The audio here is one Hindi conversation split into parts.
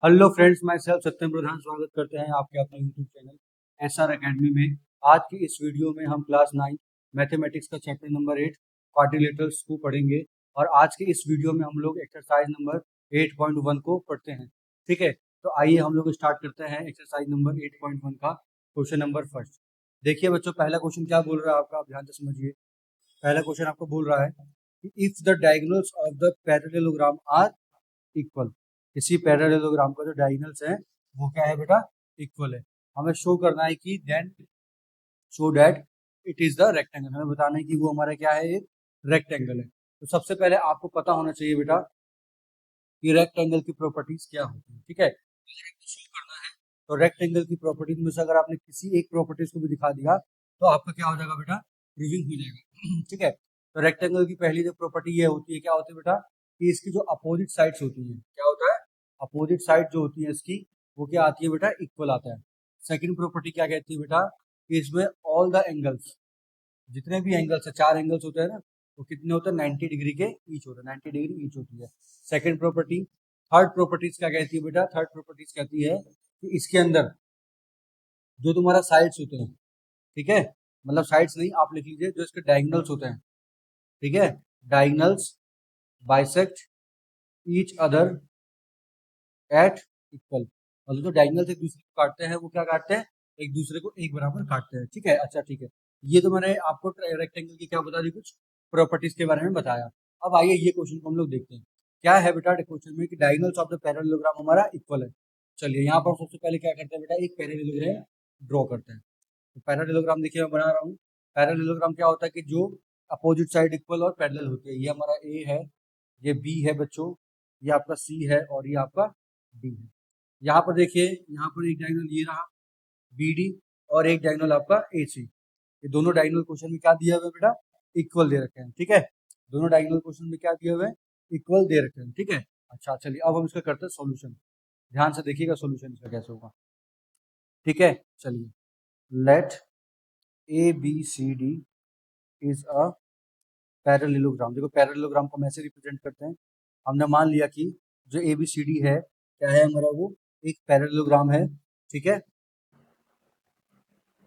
हेलो फ्रेंड्स, मैं सेल्फ सत्यम प्रधान स्वागत करते हैं आपके अपने यूट्यूब चैनल एसआर एकेडमी में। आज की इस वीडियो में हम क्लास 9 मैथमेटिक्स का चैप्टर नंबर 8 क्वाड्रिलेटरल्स को पढ़ेंगे। और आज की इस वीडियो में हम लोग एक्सरसाइज नंबर 8.1 को पढ़ते हैं। ठीक है, तो आइए हम लोग स्टार्ट करते हैं एक्सरसाइज नंबर 8.1 का क्वेश्चन नंबर फर्स्ट। देखिए बच्चों, पहला क्वेश्चन क्या बोल रहा है आपका, आप ध्यान से समझिए। पहला क्वेश्चन आपको बोल रहा है कि if the diagonals of the parallelogram are equal. किसी पैरेललोग्राम का जो डायगोनल्स है वो क्या है बेटा, इक्वल है। हमें शो करना है कि then show that it is the rectangle. हमें बताना है कि वो हमारा क्या है, एक रेक्टेंगल है। तो सबसे पहले आपको पता होना चाहिए बेटा कि रेक्टेंगल की प्रॉपर्टीज क्या होती है। ठीक है, शो करना है तो रेक्टेंगल की प्रॉपर्टीज में से अगर आपने किसी एक प्रॉपर्टीज को भी दिखा दिया तो आपका क्या हो जाएगा बेटा, प्रूविंग हो जाएगा। ठीक है, तो रेक्टेंगल की पहली जो प्रॉपर्टी ये होती है, क्या होती है बेटा, कि इसकी जो अपोजिट साइड्स होती हैं, क्या होता है, अपोजिट साइड जो होती है इसकी, वो क्या आती है बेटा, इक्वल आता है। सेकंड प्रॉपर्टी क्या कहती है बेटा, कि इसमें ऑल द एंगल्स, जितने भी एंगल्स है, चार एंगल्स होते हैं ना, वो कितने होते हैं, 90 डिग्री के ईच होते हैं, 90 डिग्री ईच होती है सेकंड प्रॉपर्टी। थर्ड प्रॉपर्टीज क्या कहती है बेटा, थर्ड प्रॉपर्टीज कहती है कि इसके अंदर जो तुम्हारा साइड्स होते हैं, ठीक है, मतलब साइड्स नहीं, आप लिख लीजिए जो इसके डायगोनल्स होते हैं। ठीक है, diagonals bisect each other eight equal. मतलब जो डायगोनल्स एक दूसरे को काटते हैं वो क्या काटते हैं, एक दूसरे को एक बराबर काटते हैं। ठीक है, अच्छा ठीक है, ये तो मैंने आपको रेक्टेंगल की क्या बता दी, कुछ प्रॉपर्टीज के बारे में बताया। अब आइए ये क्वेश्चन को हम लोग देखते हैं। क्या है बेटा क्वेश्चन में कि डायगोनल्स ऑफ द पैरेललोग्राम हमारा इक्वल है। चलिए यहाँ पर सबसे पहले क्या करते हैं बेटा, एक पैरेललोग्राम ड्रॉ करते हैं। तो पैरेललोग्राम देखिए मैं बना रहा हूँ। पैरेललोग्राम क्या होता है कि जो अपोजिट साइड इक्वल और पैरेलल होती है। ये हमारा ए है, ये बी है बच्चों, ये आपका सी है और ये आपका डी है। यहाँ पर देखिए, यहाँ पर एक डायगोनल ये रहा बी डी और एक डायगोनल आपका ए सी। ये दोनों डायगोनल क्वेश्चन में क्या दिया हुआ है बेटा, इक्वल दे रखे हैं। ठीक है, दोनों डायगोनल क्वेश्चन में क्या दिए हुए हैं, इक्वल दे रखे हैं। ठीक है, अच्छा चलिए अब हम इसका करते हैं सॉल्यूशन। ध्यान से देखिएगा सॉल्यूशन इसका कैसे होगा। ठीक है, चलिए, let A B C D is a parallelogram. देखो पैरेललोग्राम को हम ऐसे रिप्रेजेंट करते हैं। हमने मान लिया कि जो ए बी सी डी है क्या है हमारा, वो एक पैरेललोग्राम है। ठीक है,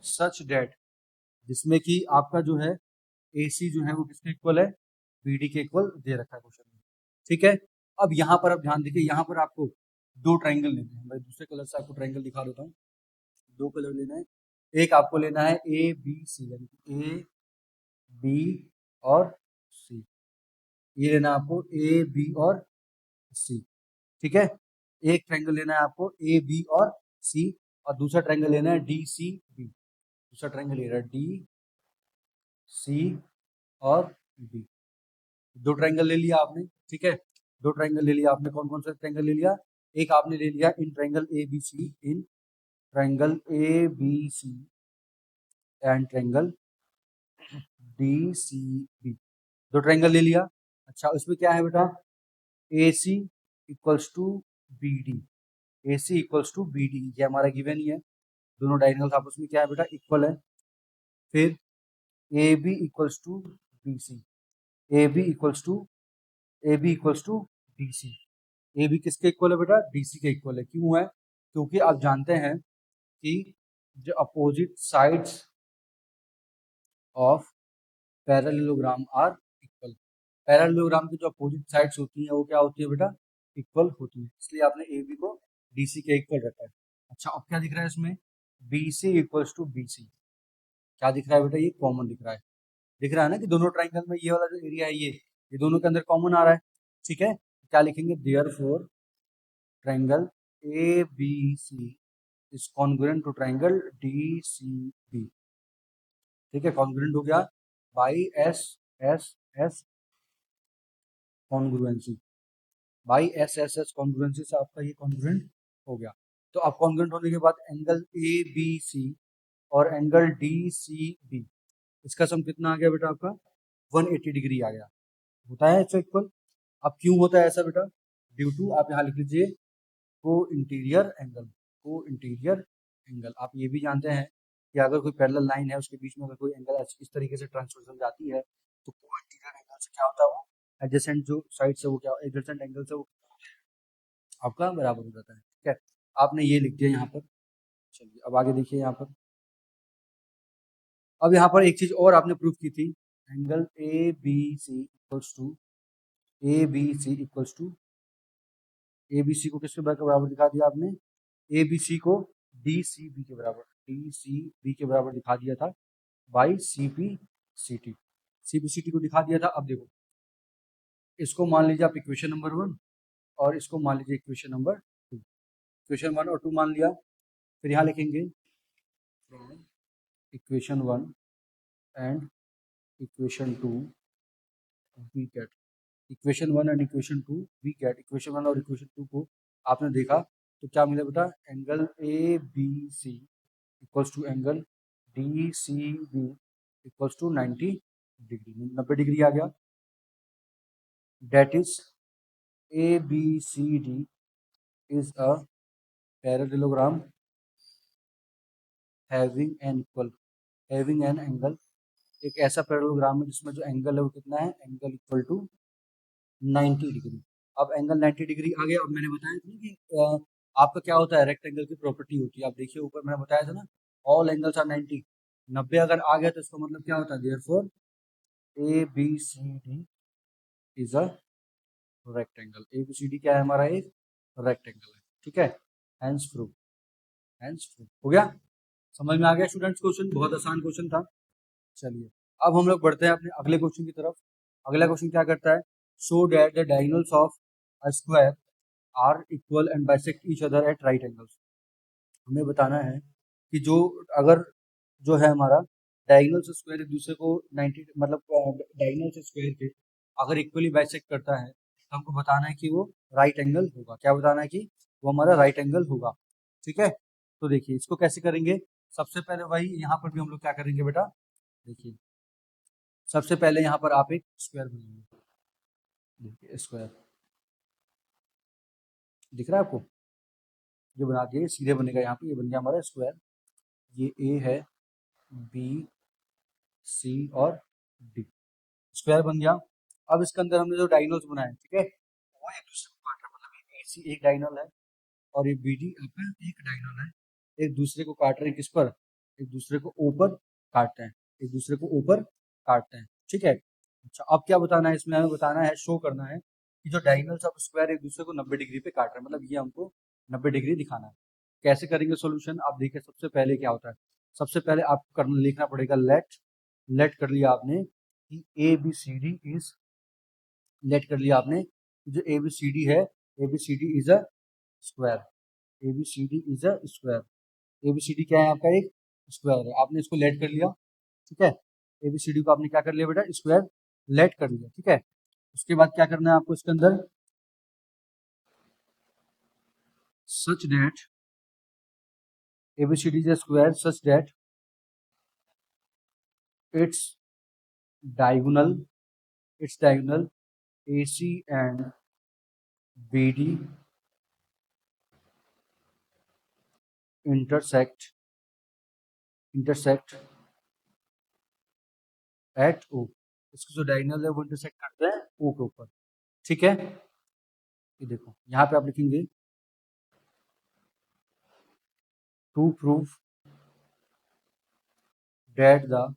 सच डेट, जिसमें कि आपका जो है ए सी जो है वो किसके इक्वल है, बी डी के इक्वल दे रखा है क्वेश्चन में। ठीक है, अब यहाँ पर आप ध्यान देखिए, यहाँ पर आपको दो ट्राइंगल लेने हैं। मैं दूसरे कलर से आपको ट्राइंगल दिखा देता हूँ। दो कलर लेना है, एक आपको लेना है ए बी सी, यानी कि ए बी और सी। ये लेना है आपको ए बी और सी। ठीक है, एक ट्रायंगल लेना है आपको ए बी और सी, और दूसरा ट्रायंगल लेना है डी सी बी। दूसरा ट्रायंगल ले रहा है डी सी और बी। दो ट्रायंगल ले लिया आपने। ठीक है, दो ट्रायंगल ले लिया आपने। कौन कौन सा ट्रायंगल ले लिया, एक आपने ले लिया in triangle A B C, in triangle A B C and triangle D C B. दो ट्रायंगल ले लिया। अच्छा, उसमें क्या है बेटा, A C equals to B D, A C equals to B D, ये हमारा गिवन ही है। दोनों डायगोनल्स आपस में क्या है बेटा, इक्वल है। फिर A B equals to B C, A B equals to A B equals to D C. A B किसके इक्वल है बेटा, डी सी के इक्वल है। क्यों है, क्योंकि आप जानते हैं कि जो opposite sides of parallelogram are equal. Parallelogram की जो अपोजिट साइड्स होती हैं वो क्या होती है बेटा, इक्वल होती है। इसलिए आपने ए बी को डी सी के इक्वल रखा है। अच्छा, अब क्या दिख रहा है इसमें, B C equals to B C. क्या दिख रहा है बेटा, ये कॉमन दिख रहा है। दिख रहा है ना कि दोनों ट्राइंगल में ये वाला जो एरिया है ये दोनों के अंदर कॉमन आ रहा है। ठीक है, क्या लिखेंगे, therefore triangle A B C is congruent to triangle D C B. ठीक है, कॉन्ग्रुएंट हो गया by S S S congruency, by S S S congruency से आपका ये कॉन्ग्रुएंट हो गया। तो अब कॉन्ग्रुएंट होने के बाद एंगल ए बी सी और एंगल डी सी बी, इसका सम कितना आ गया बेटा आपका, 180 डिग्री आ गया। होता है इससे इक्वल। अब क्यों होता है ऐसा बेटा, ड्यू टू, आप यहाँ लिख लीजिए को इंटीरियर एंगल। को इंटीरियर एंगल, आप ये भी जानते हैं कि अगर कोई पैरेलल लाइन है उसके बीच में अगर कोई एंगल इस तरीके से ट्रांसवर्सल जाती है तो को इंटीरियर एंगल से क्या होता है, वो एडजेसेंट जो साइड से वो क्या एडजेसेंट एंगल से वो आपका बराबर हो जाता है। ठीक है, आपने ये लिख दिया यहाँ पर। चलिए अब आगे देखिए यहाँ पर। अब यहाँ पर एक चीज और आपने प्रूफ की थी, angle A B C equals to A B C को किसके बराबर दिखा दिया आपने, ए बी सी को डी सी बी के बराबर, डी सी बी के बराबर दिखा दिया था by C P C T, C P C T को दिखा दिया था। अब देखो इसको मान लीजिए आप इक्वेशन नंबर 1 और इसको मान लीजिए इक्वेशन नंबर 2। इक्वेशन 1 और 2 मान लिया, फिर यहाँ लिखेंगे equation 1 and equation 2 we get, equation 1 and equation 2 we get, equation 1 और इक्वेशन 2 को आपने देखा तो क्या मिला बेटा, angle A B C equals to angle D C B equals to 90 degree, 90 degree आ गया। That is A B C D is a parallelogram having an angle, एक ऐसा पैरेललोग्राम है जिसमें जो एंगल है वो कितना है, एंगल इक्वल टू 90 डिग्री। अब एंगल 90 डिग्री आ गया। अब मैंने बताया था ना कि आपका क्या होता है, रेक्टेंगल की प्रॉपर्टी होती है। आप देखिए ऊपर मैंने बताया था ना, ऑल एंगल्स आर 90, 90 अगर आ गया तो इसका मतलब क्या होता है, therefore A B C D is a rectangle, A B C D क्या है हमारा, एक रेक्टेंगल है। ठीक है, हैंस प्रूफ, हैंस प्रूफ हो गया। समझ में आ गया स्टूडेंट्स, क्वेश्चन बहुत आसान क्वेश्चन था। चलिए अब हम लोग बढ़ते हैं अपने अगले क्वेश्चन की तरफ। अगला क्वेश्चन क्या करता है, show that the diagonals of a square are equal and bisect each other at right angles. हमें बताना है कि जो अगर जो है हमारा डायगोनल से स्क्वायर एक दूसरे को 90 मतलब डायगोनल से स्क्वायर के अगर इक्वली बाइसेक्ट करता है तो हमको बताना है कि वो राइट एंगल होगा। क्या बताना है कि वो हमारा राइट एंगल होगा। ठीक है, तो देखिए इसको कैसे करेंगे। सबसे पहले वही यहाँ पर भी हम लोग क्या करेंगे बेटा, देखिए सबसे पहले यहाँ पर आप एक स्क्वायर बनाएंगे। देखिए स्क्वायर दिख रहा है आपको, ये बना दिए, सीधे बनेगा, यहाँ पे ये बन गया हमारा स्क्वायर। ये ए है, बी सी और डी, स्क्वायर बन गया। अब इसके अंदर हमने जो डायगोनल्स बनाए, ठीक है, वो एक दूसरे को काट रहा है, मतलब ये ए सी एक डायगोनल है और ये बी डी आपका एक डायगोनल है, एक दूसरे को काट रहे हैं किस पर, एक दूसरे को ऊपर काटते हैं, एक दूसरे को ऊपर काटते हैं। ठीक है, अच्छा अब क्या बताना है इसमें, हमें बताना है, शो करना है कि जो डायगोनल्स ऑफ स्क्वायर एक दूसरे को 90 डिग्री पे काट रहे हैं, मतलब ये हमको 90 डिग्री दिखाना है। कैसे करेंगे सॉल्यूशन, आप देखिए सबसे पहले क्या होता है, सबसे पहले आपको करना लिखना पड़ेगा लेट, लेट कर लिया आपने कि A B C D is, let कर लिया आपने जो ए बी सी डी है, A B C D is a square, A B C D is a square, A B C D क्या है आपका, एक स्क्वायर है। आपने इसको लेट कर लिया, ठीक है, ए बी सी डी को आपने क्या कर लिया बेटा, स्क्वायर लेट कर लिया। ठीक है, उसके बाद क्या करना है आपको इसके अंदर, such that A B C D is a square such that its diagonal, its diagonal A C and B D intersect, intersect at O, इसको जो डायगोनल है वो इंटरसेक्ट करते हैं ओ के ऊपर। ठीक है, ये देखो यहाँ पे आप लिखेंगे to prove that the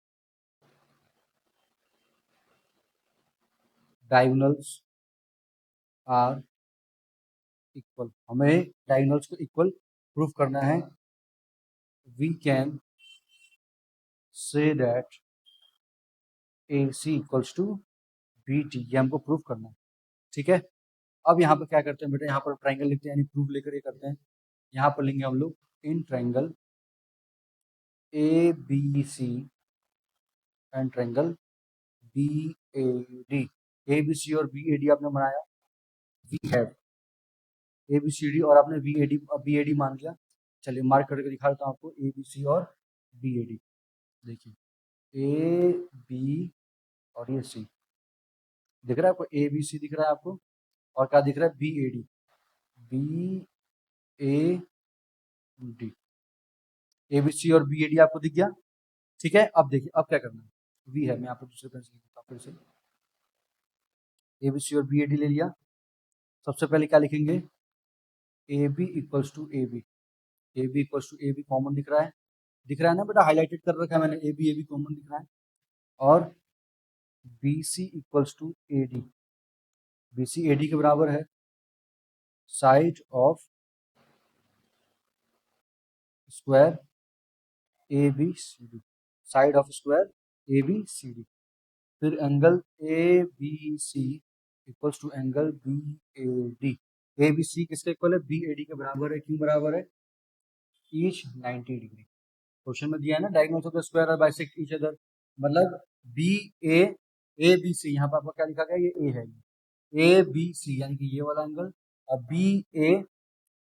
diagonals are equal, हमें डायगोनल्स को इक्वल प्रूव करना है। We can say that A C equals to B T, ये हमको प्रूव करना है। ठीक है, अब यहाँ पर क्या करते हैं बेटा, यहाँ पर ट्राइंगल लिखते हैं, यानी प्रूव लेकर ये करते हैं। यहाँ पर लेंगे हम लोग in triangle A B C and triangle B A D, A B C और बी ए डी आपने बनाया, we have A B C D और आपने बी ए डी मान लिया। चलिए मार्क करके दिखा देता हूँ आपको, ए बी सी और बी ए डी, देखिए ए बी और ये सी दिख रहा है आपको, ए बी सी दिख रहा है आपको, और क्या दिख रहा है, B A D, B A D, A B C और बी ए डी आपको दिख गया। ठीक है, अब देखिए अब क्या करना है, वी है, मैं आपको दूसरे पेन से लिखता हूँ फिर से, ए बी सी और बी ए डी ले लिया। सबसे पहले क्या लिखेंगे, A B equals to A B, A B equals to A B common दिख रहा है ना बेटा, हाईलाइटेड कर रखा है मैंने, ए बी कॉमन दिख रहा है। और B C equals to A D, B C A D के बराबर है, side of square A B C D, side of square A B C D. फिर angle A B C equals to angle B A D, A B C किसके इक्वल है, बी ए डी के बराबर है। क्यों बराबर है, ईच 90 डिग्री। क्वेश्चन में दिया है ना, diagonals of the square are bisect each other, मतलब बी ए बी सी, यहाँ पर आपको क्या लिखा गया, ये ए है, ए बी सी यानी कि ये वाला एंगल, और बी ए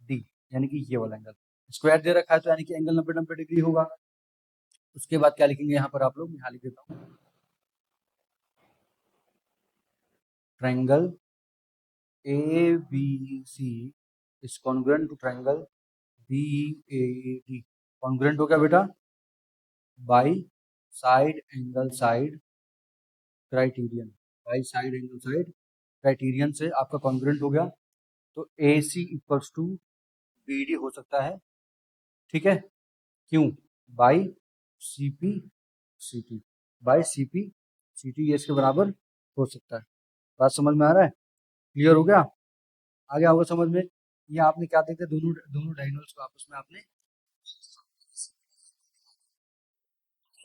डी यानी कि ये वाला एंगल। स्क्वायर दे रखा है तो यानी कि एंगल 90 डिग्री होगा। उसके बाद क्या लिखेंगे यहाँ पर आप लोग, यहाँ लिख देता हूँ, triangle A B C is congruent to triangle B A D. Congruent हो गया बेटा by side angle side criterion, by side angle side criterion से आपका कॉन्ग्रुएंट हो गया। तो A C equals to B D हो सकता है, ठीक है। क्यों, by C P C T, by C P C T, ये इसके बराबर हो सकता है। बात समझ में आ रहा है, क्लियर हो गया, आगे आपको समझ में। ये आपने क्या देखते, दोनों दोनों डायगोनल्स को आपस में आपने,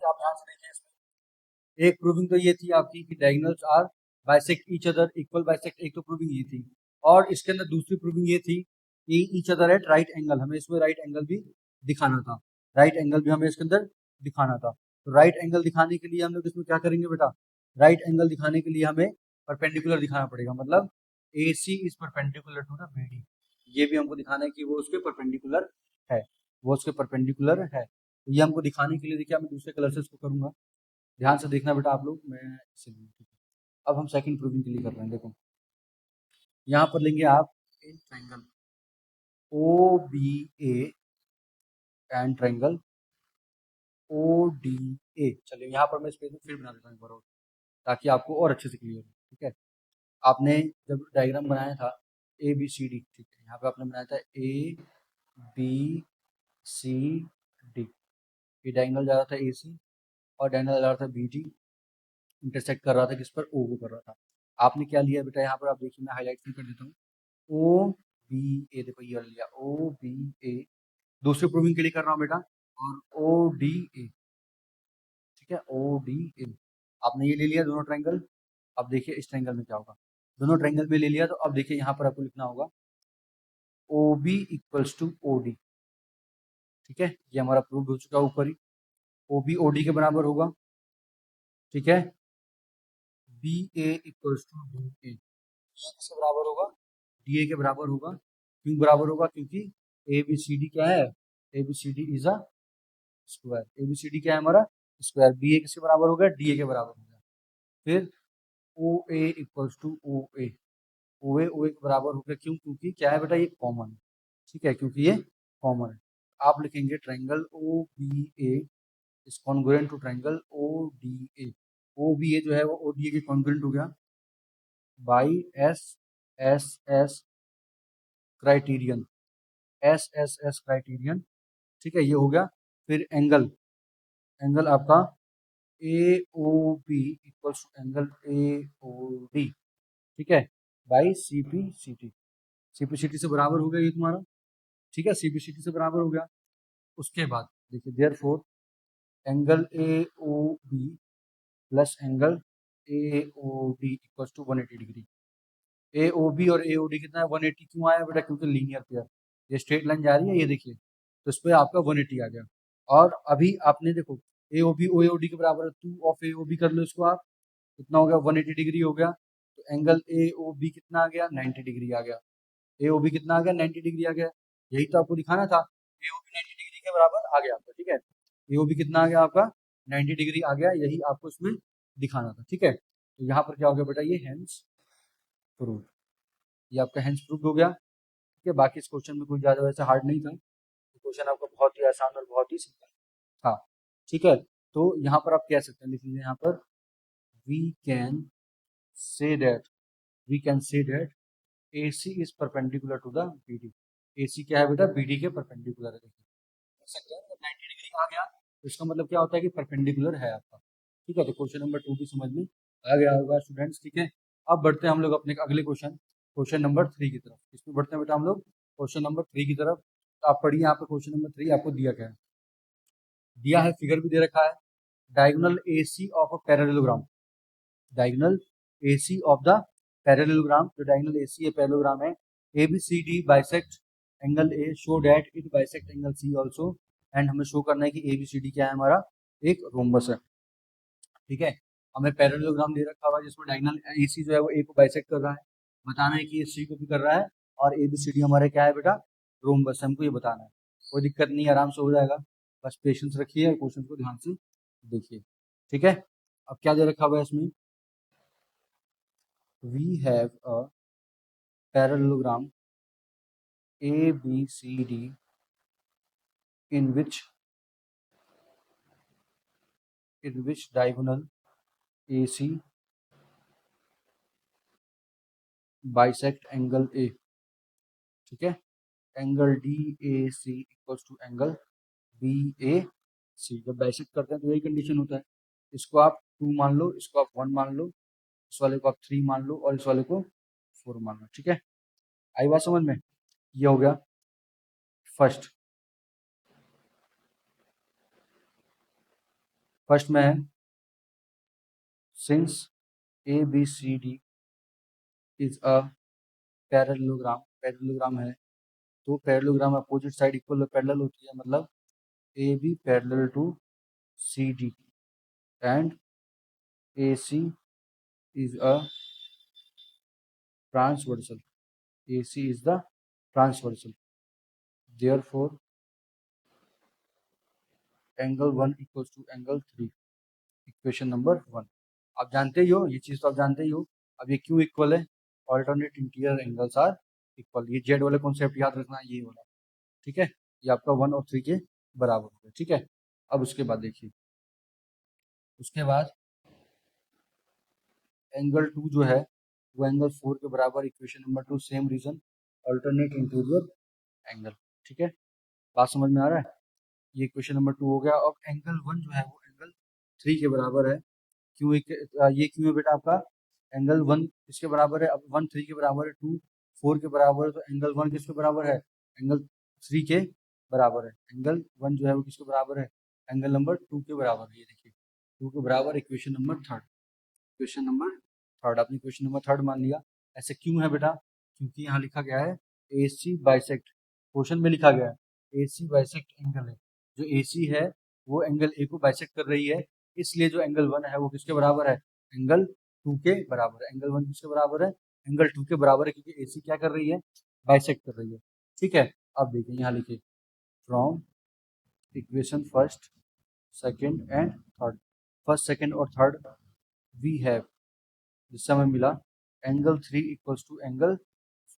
आप ध्यान से देखिए इसमें, एक प्रूविंग तो ये थी आपकी कि diagonals are bisect each other, equal bisect, एक तो प्रूविंग ये थी। और इसके अंदर दूसरी प्रूविंग ये थी कि each other at right angle, हमें इसमें राइट एंगल भी दिखाना था, राइट एंगल भी हमें इसके अंदर दिखाना था। तो राइट एंगल दिखाने के लिए हम लोग इसमें क्या करेंगे बेटा, राइट एंगल दिखाने के लिए हमें परपेंडिकुलर दिखाना पड़ेगा, मतलब A C is perpendicular to the B D, ये भी हमको दिखाना है कि वो उसके परपेंडिकुलर है, वो उसके परपेंडिकुलर है। तो ये हमको दिखाने के लिए देखिए मैं दूसरे कलर से इसको करूंगा, ध्यान से देखना बेटा आप लोग, मैं इसलिए ठीक है। अब हम सेकंड प्रूविंग के लिए कर रहे हैं, देखो यहाँ पर लेंगे आप in triangle O B A and triangle O D A. चलिए यहाँ पर मैं स्पेस में फिर बना देता हूँ एक बार और, ताकि आपको और अच्छे से क्लियर हो, ठीक है। आपने जब डायग्राम बनाया था ए बी सी डी, ठीक है, यहाँ पे आपने बनाया था ए बी सी डी, ये डायगोनल जा रहा था ए सी और डायगोनल जा रहा था बी डी, इंटरसेक्ट कर रहा था किस पर, ओ को कर रहा था। आपने क्या लिया बेटा, यहाँ पर आप देखिए मैं हाईलाइट भी कर देता हूँ, ओ बी ए, देखो ये लिया ओ बी ए, दूसरी प्रूविंग के लिए कर रहा हूँ बेटा, और ओ डी ए, ठीक है, ओ डी ए। आपने ये ले लिया दोनों ट्रायंगल। अब देखिए इस ट्रायंगल में क्या होगा, दोनों ट्रायंगल में ले लिया, तो अब देखिए यहाँ पर आपको लिखना होगा O B equals to O D, ठीक है, ये हमारा प्रूव हो चुका है ऊपर ही, ओ बी ओ डी के बराबर होगा, ठीक है। B A equals to D A, किसके बराबर होगा, डी ए के बराबर होगा। क्यों बराबर होगा, क्योंकि ए बी सी डी क्या है, A B C D is a square, A B C D क्या है हमारा स्क्वायर, बी ए किसके बराबर हो गया, डी ए के बराबर हो गया। फिर ओ ए इक्वल्स टू ओ ए के बराबर हो गया, क्यों, क्योंकि क्या है बेटा, ये कॉमन है, ठीक है, क्योंकि ये कॉमन है। आप लिखेंगे triangle O B A is congruent to triangle O D A, O B A जो है वो ओ डी ए के कॉन्ग्रुएंट हो गया by S S S criterion, S S S criterion, ठीक है, ये हो गया। फिर एंगल, एंगल आपका A O B equals to angle A O D, ठीक है, by C P C T, C P C T से बराबर हो गया ये तुम्हारा, ठीक है, सी पी सी टी से बराबर हो गया। उसके बाद देखिए therefore angle A O B plus angle A O D equals to 180 degree. A O B और ए ओ डी कितना है, 180 क्यों आया बेटा, क्योंकि लीनियर पेयर, ये स्ट्रेट लाइन जा रही है, ये देखिए, तो इस पर आपका 180 आ गया। और अभी आपने देखो ए ओ बी ओ डी के बराबर है, 2 ऑफ ए ओ बी कर लो इसको आप, कितना हो गया, 180 डिग्री हो गया। तो एंगल ए ओ बी कितना आ गया, 90 डिग्री आ गया, ए ओ बी कितना आ गया, 90 डिग्री आ गया। यही तो आपको दिखाना था, ए ओ बी 90 डिग्री के बराबर आ गया आपका, ठीक है, ए ओ बी कितना आ गया आपका, 90 डिग्री आ गया, यही आपको इसमें दिखाना था, ठीक है। तो यहाँ पर क्या हो गया बेटा, ये हैंस प्रूव, ये आपका हैंस प्रूव हो गया, ठीक है। बाकी इस क्वेश्चन में कोई ज़्यादा वैसे हार्ड नहीं था, क्वेश्चन आपका बहुत ही आसान और बहुत ही सिंपल था, ठीक है। तो यहाँ पर आप कह सकते हैं, लिख लीजिए यहाँ पर, we can say that, we can say that AC is perpendicular to the BD, AC क्या है बेटा, BD के परपेंडिकुलर है। देख सकते हैं, जब 90 डिग्री आ गया तो इसका मतलब क्या होता है कि परपेंडिकुलर है आपका। ठीक है, तो क्वेश्चन नंबर 2 भी समझ में आ गया होगा स्टूडेंट्स। ठीक है, अब बढ़ते हैं हम लोग अपने अगले क्वेश्चन, क्वेश्चन नंबर 3 की तरफ। इसमें बढ़ते हैं बेटा हम लोग क्वेश्चन नंबर 3 की तरफ। तो आप पढ़िए यहाँ पे क्वेश्चन नंबर 3 आपको दिया क्या है, दिया है, फिगर भी दे रखा है, diagonal AC of a parallelogram, diagonal AC of the parallelogram, जो डायगोनल AC है पैरेललोग्राम है, ABCD bisect angle A, show that it bisect angle C also, and हमें शो करना है कि ABCD क्या है हमारा, एक रोम्बस है। ठीक है, हमें पैरेललोग्राम दे रखा हुआ है जिसमें डायगोनल AC जो है वो A को बाइसेक्ट कर रहा है, बताना है कि ये C को भी कर रहा है, और ABCD हमारे क्या है बेटा, रोम्बस, हमको ये बताना है। कोई दिक्कत नहीं, आराम से हो जाएगा, बस पेशेंस रखिए और क्वेश्चन को ध्यान से देखिए। ठीक है, अब क्या दे रखा हुआ है इसमें, we have a parallelogram ABCD in which diagonal AC bisect angle A। ठीक है, angle DAC equals to angle BAC, जब बाइसेक्ट करते हैं तो यही कंडीशन होता है, इसको आप 2 मान लो, इसको आप 1 मान लो, इस वाले को आप 3 मान लो, और इस वाले को 4 मान लो। ठीक है, आई बात समझ में, ये हो गया फर्स्ट में है, since ABCD is a parallelogram, parallelogram है तो parallelogram opposite side equal parallel होती है, मतलब AB parallel to CD and AC is a transversal, AC is the transversal, therefore angle 1 equals to angle 3, equation number 1। आप जानते ही हो, ये चीज तो आप जानते ही हो। अब ये क्यों इक्वल है, alternate interior angles are equal, ये जेड वाले कॉन्सेप्ट याद रखना है, ये वाला। ठीक है, ये आपका 1 और 3 के बराबर है। ठीक है, अब उसके बाद देखिए, उसके बाद एंगल 2 जो है वो एंगल 4 के बराबर, equation number 2, same reason, alternate interior angle. ठीक है, बात समझ में आ रहा है, ये इक्वेशन नंबर 2 हो गया। अब एंगल 1 जो है वो एंगल 3 के बराबर है, क्यों ये क्यों है बेटा आपका, एंगल 1 किसके बराबर है, अब 1 3 के बराबर है, 2 4 के बराबर है, तो एंगल 1 किसके बराबर है, एंगल 3 के बराबर है। एंगल 1 जो है वो किसके बराबर है, एंगल नंबर 2 के बराबर है, ये देखिए 2 के बराबर, इक्वेशन नंबर 3, क्वेश्चन नंबर 3 आपने क्वेश्चन नंबर 3 मान लिया। ऐसे क्यों है बेटा, क्योंकि यहाँ लिखा गया है AC बाइसेक्ट, क्वेश्चन में लिखा गया है AC बाइसेक्ट एंगल है, जो AC है वो एंगल A को बाइसेक्ट कर रही है, इसलिए जो एंगल 1 है वो किसके बराबर है, एंगल 2 के बराबर है। एंगल 1 किसके बराबर है, एंगल 2 के बराबर है, क्योंकि AC क्या कर रही है, बाइसेक्ट कर रही है। ठीक है, अब देखिए यहाँ लिखिए, from equation first second and third, first second और थर्ड वी हैव, जिससे हमें मिला angle 3 equals to angle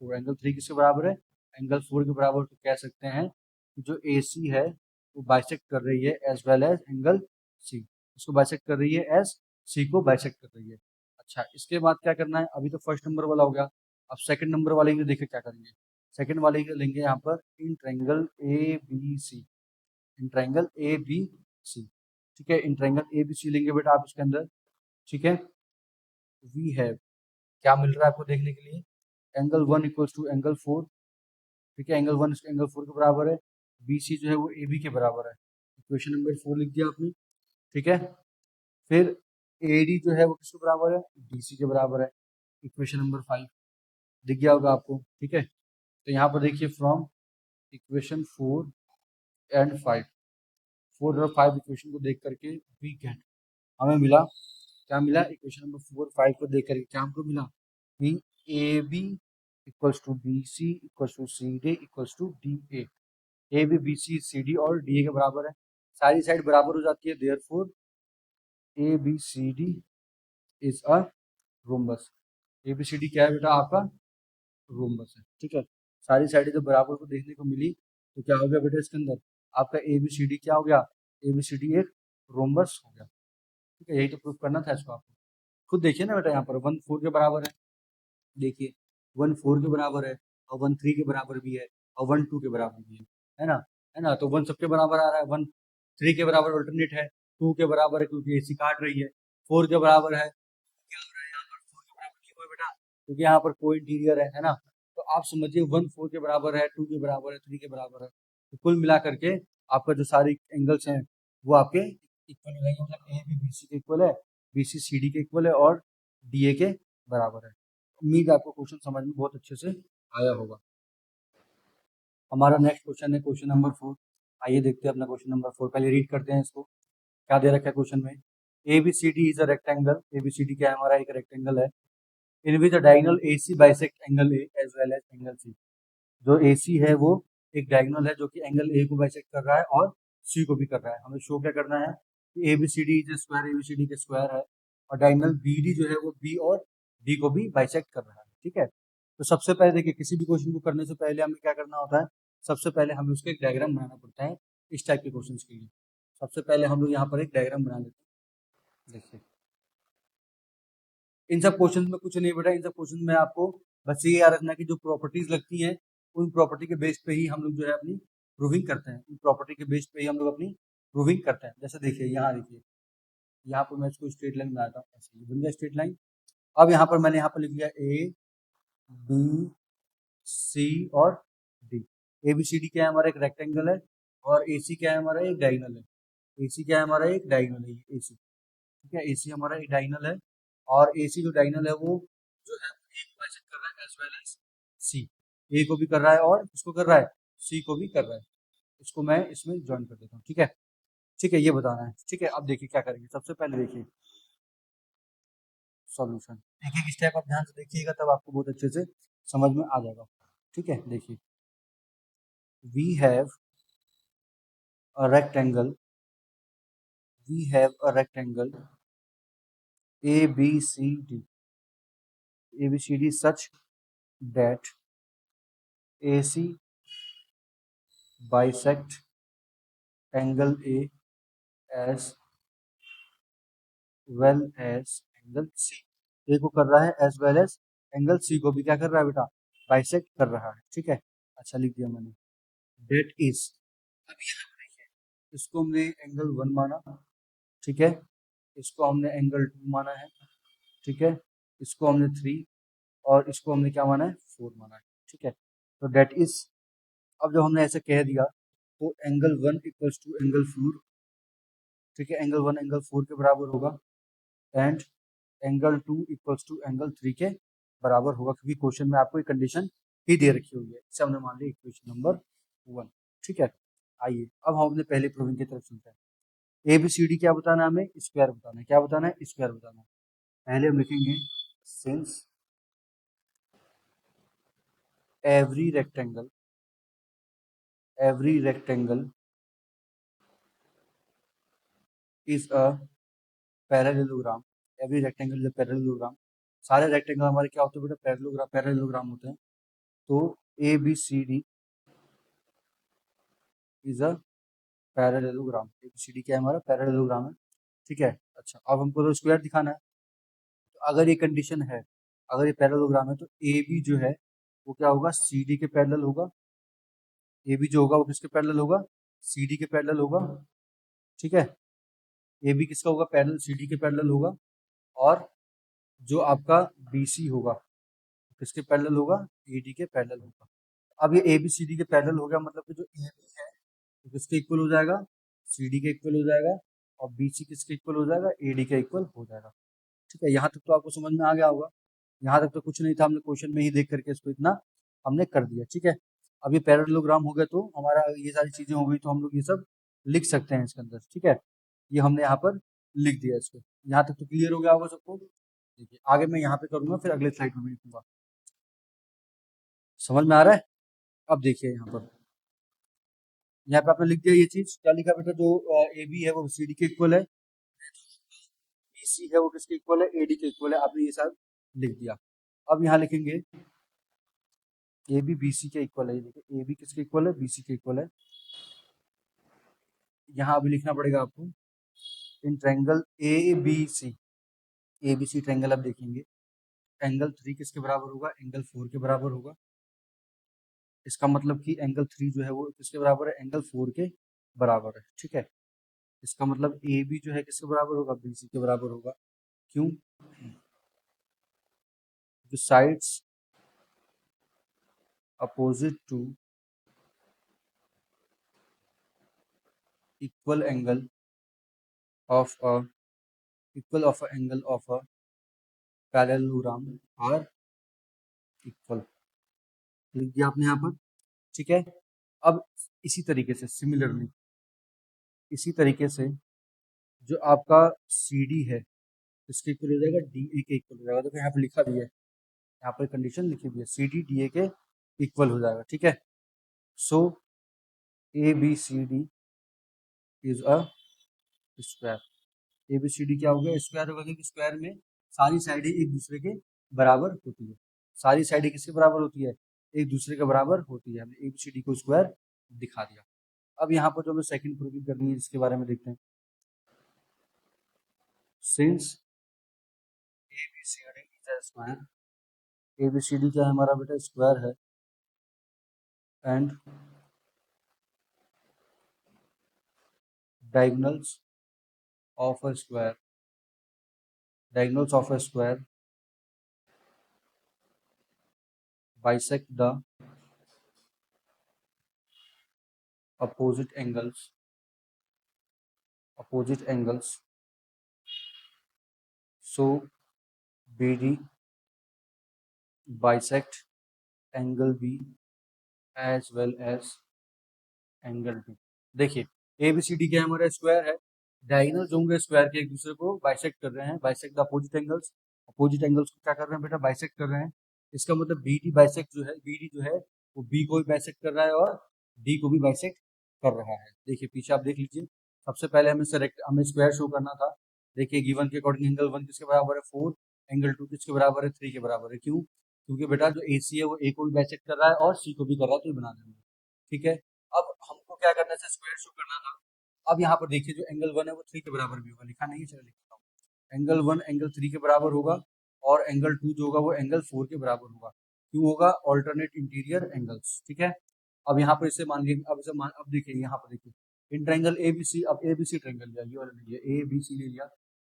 4, angle 3 किसके बराबर है, एंगल 4 के बराबर, तो कह सकते हैं कि जो AC है वो बाइसेक्ट कर रही है as well as angle C, इसको बाइसेक्ट कर रही है एज C को बाइसेक्ट कर रही है। अच्छा, इसके बाद क्या करना है, अभी तो फर्स्ट नंबर वाला हो गया, अब सेकंड नंबर वाले के देखिए क्या करेंगे, सेकंड वाले के लेंगे यहाँ पर in triangle ABC, in triangle ABC। ठीक है, इन ट्रायंगल ABC लेंगे बेटा आप इसके अंदर। ठीक है, वी हैव, क्या मिल रहा है आपको देखने के लिए, एंगल 1 इक्वल्स टू एंगल 4। ठीक है, एंगल 1 एंगल 4 के बराबर है, BC जो है वो AB के बराबर है, इक्वेशन नंबर 4 लिख दिया आपने। ठीक है, फिर AD जो है वो किसके बराबर है, DC के बराबर है, इक्वेशन नंबर 5 दिख गया होगा आपको। ठीक है, तो यहाँ पर देखिए फ्रॉम इक्वेशन 4 एंड 5, 4 और 5 इक्वेशन को देख करके वी गेट, हमें मिला, क्या मिला, इक्वेशन नंबर 4 5 को देख करके क्या हमको मिला, कि AB equals to BC equals to CD equals to DA, AB BC CD और DA के बराबर है, सारी साइड बराबर हो जाती है, therefore ABCD is a rhombus, ABCD क्या है बेटा आपका, रोम्बस है। ठीक है, सारी साइडें जब बराबर को देखने को मिली तो क्या हो गया बेटा, इसके अंदर आपका ABCD क्या हो गया, ABCD एक रोम्बस हो गया। ठीक है, यही तो प्रूफ करना था इसको आपको, खुद देखिए ना बेटा, यहाँ पर 1 4 के बराबर है, देखिए 1 4 के बराबर है और 1 3 के बराबर भी है, और 1 2 के बराबर भी है ना, है ना। तो 1 सबके बराबर आ रहा है, 1 3 के बराबर अल्टरनेट है, 2 के बराबर है क्योंकि AC काट रही है, 4 के बराबर है, क्या हो रहा है यहाँ पर 4 के बराबर क्यों है बेटा, क्योंकि यहाँ पर को इंटीरियर है ना। तो आप समझिए 1 4 के बराबर है, 2 के बराबर है, 3 के बराबर है, तो कुल मिला करके आपका जो सारे एंगल्स हैं वो आपके इक्वल हो जाएंगे, मतलब ए बी बी सी के इक्वल है, बी सी सी डी के इक्वल है और डी ए के बराबर है। उम्मीद है आपको क्वेश्चन समझ में बहुत अच्छे से आया होगा। हमारा नेक्स्ट क्वेश्चन है क्वेश्चन नंबर 4। आइए देखते हैं अपना क्वेश्चन नंबर 4, पहले रीड करते हैं इसको। क्या दे रखा है क्वेश्चन में, A B C D is a rectangle, A B C D क्या है हमारा, एक रेक्टेंगल है, in which the diagonal A C bisect angle A as well as angle C. जो ए सी है वो एक डायगोनल है जो कि एंगल ए को बाइसेक्ट कर रहा है और सी को भी कर रहा है। हमें शो क्या करना है कि A B C D is square, A B C D के स्क्वायर है, और डायगोनल बी डी जो है वो बी और डी को भी बाइसेक्ट कर रहा है, ठीक है। तो सबसे पहले देखिए, किसी भी क्वेश्चन को करने से पहले हमें क्या करना होता है, सबसे पहले हमें उसका एक डायग्राम बनाना पड़ता है इस टाइप के क्वेश्चन के लिए। सबसे पहले हम लोग यहाँ पर एक डायग्राम बना लेते हैं। देखिए इन सब क्वेश्चन में कुछ नहीं बेटा, इन सब क्वेश्चन में आपको बस ये याद रखना कि जो प्रॉपर्टीज लगती हैं उन प्रॉपर्टी के बेस पे ही हम लोग जो है अपनी प्रूविंग करते हैं, उन प्रॉपर्टी के बेस पे ही हम लोग अपनी प्रूविंग करते हैं। जैसे देखिए यहाँ देखिए, यहाँ पर मैं इसको स्ट्रेट लाइन बनाता हूँ, ऐसे ये बन गया स्ट्रेट लाइन। अब यहाँ पर मैंने यहाँ पर लिख लिया ए बी सी और D. A B C D क्या है हमारा, एक रेक्टेंगल है, और ए सी क्या है हमारा, एक डायगोनल है। ए सी क्या है हमारा, एक डायगोनल है, ए सी, ठीक है। ए सी हमारा एक डायगोनल है, और ए सी जो डायगोनल है वो जो है ए को बाइसेक्ट कर रहा है एज वेल एज सी, ए को भी कर रहा है और इसको कर रहा है, सी को भी कर रहा है। इसको मैं इसमें ज्वाइन कर देता हूँ, ठीक है, ठीक है, ये बताना है, ठीक है। अब देखिए क्या करेंगे, सबसे पहले देखिए सॉल्यूशन, एक एक स्टेप आप ध्यान से देखिएगा तब आपको बहुत अच्छे से समझ में आ जाएगा, ठीक है। देखिए we have a rectangle, we have a rectangle A B C D, A B C D such that AC bisect angle A as well as angle C। A को कर रहा है as well as angle C को भी क्या कर रहा है बेटा, बाइसेक्ट कर रहा है, ठीक है। अच्छा लिख दिया मैंने, that is, अब यहाँ पे देखिए, इसको हमने एंगल 1 माना, ठीक है, इसको हमने एंगल 2 माना है, ठीक है, इसको हमने 3 और इसको हमने क्या माना है, 4 माना है, ठीक है। तो that is, अब जब हमने ऐसे कह दिया तो एंगल 1 इक्वल्स टू एंगल 4, ठीक है, एंगल 1 एंगल 4 के बराबर होगा, and angle 2 equals to angle 3 के बराबर होगा, क्योंकि क्वेश्चन में आपको एक कंडीशन ही दे रखी हुई है, इसे हमने मान लिया इक्वेशन नंबर 1, ठीक है। आइए अब हम अपने पहले प्रूविंग की तरफ चलते हैं। ए बी सी डी क्या बताना है हमें, स्क्वायर बताना है, क्या बताना है, स्क्वायर बताना है। पहले हम लिखेंगे since every rectangle, every rectangle is a parallelogram, every rectangle is a parallelogram. सारे रेक्टेंगल हमारे क्या होते हैं बेटा, पैरेललोग्राम, पैरेललोग्राम होते हैं। तो A B C D is a parallelogram, A B C D क्या है हमारा, पैरेललोग्राम है, ठीक है। अच्छा अब हमको तो स्क्वायर दिखाना है, तो अगर ये कंडीशन है, अगर ये पैरेललोग्राम है तो ए बी जो है वो क्या होगा, सी डी के पैरेलल होगा। ए बी जो होगा वो किसके पैरेलल होगा, सी डी के पैरेलल होगा, ठीक है। ए बी किसका होगा, पैरेलल सी डी के पैरेलल होगा, और जो आपका बी सी होगा किसके पैरेलल होगा, ए डी के पैरेलल होगा। अब ये ए बी सी डी के पैरेलल हो गया, मतलब कि जो ए बी है तो किसके इक्वल हो जाएगा, सी डी के इक्वल हो जाएगा, और बी सी किसके इक्वल हो जाएगा, ए डी के इक्वल हो जाएगा, ठीक है। यहाँ तक तो आपको समझ में आ गया होगा, यहाँ तक तो कुछ नहीं था, हमने क्वेश्चन में ही देख करके इसको इतना हमने कर दिया, ठीक है। अब ये पैरेललोग्राम हो गया तो हमारा ये सारी चीजें हो गई, तो हम लोग ये सब लिख सकते हैं इसके अंदर, ठीक है। ये हमने यहाँ पर लिख दिया इसको, यहाँ तक तो क्लियर हो गया होगा सबको। देखिए आगे मैं यहाँ पे करूंगा, फिर अगले स्लाइड में लिखूंगा, समझ में आ रहा है। अब देखिए यहाँ पे आपने लिख दिया ये चीज, क्या लिखा बेटा, जो ए बी है वो सी डी के इक्वल है, बी सी है वो किसके इक्वल है, ए डी के इक्वल है, आपने ये सब लिख दिया। अब यहाँ लिखेंगे ए बी बी सी के इक्वल है, ये देखिए ए बी किसके इक्वल है, बी सी के इक्वल है। यहाँ अभी लिखना पड़ेगा आपको, in triangle A B C, A B C triangle आप देखेंगे, एंगल 3 किसके बराबर होगा, एंगल 4 के बराबर होगा, इसका मतलब कि एंगल 3 जो है वो किसके बराबर है, एंगल 4 के बराबर है। ठीक है, इसका मतलब ए बी जो है किसके बराबर होगा, बी सी के बराबर होगा। क्यों, the sides opposite to equal angle of a equal of a angle of a parallelogram are equal, लिख दिया आपने यहाँ पर। ठीक है, अब इसी तरीके से सिमिलरली इसी तरीके से जो आपका सी डी है इसके इक्वल हो जाएगा, डी ए के इक्वल हो जाएगा। तो यहाँ पर लिखा भी है, यहाँ पर कंडीशन लिखी हुई है, सी डी डी ए के इक्वल हो जाएगा। ठीक है, so A B C D is a square. A B C D क्या हो गया, स्क्वायर होगा, क्योंकि स्क्वायर में सारी साइडें एक दूसरे के बराबर होती है। सारी साइडें किसके बराबर होती है, एक दूसरे के बराबर होती है। हमने ए बी सी डी को स्क्वायर दिखा दिया। अब यहाँ पर जो हमें सेकंड प्रूविंग करनी है इसके बारे में देखते हैं। Since A B C D is a square, A B C D क्या है हमारा बेटा, स्क्वायर है। And diagonals of a square, diagonals of a square bisect the opposite angles, so BD bisect angle B as well as angle B। देखिए ए बी सी डी क्या है, हमारा स्क्वायर है। डायगोनल जो होंगे स्क्वायर के एक दूसरे को बाइसेक्ट कर रहे हैं, bisect the opposite angles. Opposite angles को क्या कर रहे हैं बेटा, बाइसेक्ट कर रहे हैं। इसका मतलब बी डी बाइसेक्ट जो है, बी डी जो है वो बी को भी बाइसेक्ट कर रहा है और डी को भी बाइसेक्ट कर रहा है। देखिए पीछे आप देख लीजिए, सबसे पहले हमें स्क्वायर शो करना था। देखिए गिवन के अकॉर्डिंग एंगल 1 किसके बराबर है 4, एंगल 2 किसके बराबर है 3 के बराबर है। क्यों, क्योंकि बेटा जो ए सी है वो ए को भी बाइसेक्ट कर रहा है और सी को भी कर रहा है, तो ये बना देंगे। ठीक है, अब हमको क्या करना है, स्क्वायर शो करना था। अब यहाँ पर देखिए जो एंगल 1 है वो 3 के बराबर भी होगा, लिखा नहीं है, चलो लिखता हूँ। एंगल 1 एंगल 3 के बराबर होगा और एंगल 2 जो होगा वो एंगल 4 के बराबर होगा। क्यों होगा, ऑल्टरनेट इंटीरियर एंगल्स। ठीक है, अब यहाँ पर इसे मान लीजिए, अब देखिए यहाँ पर देखिए इन ट्रायंगल ए बी सी, अब ए बी सी ट्रायंगल लिया, ये वाला ले लिया, ए बी सी ले लिया,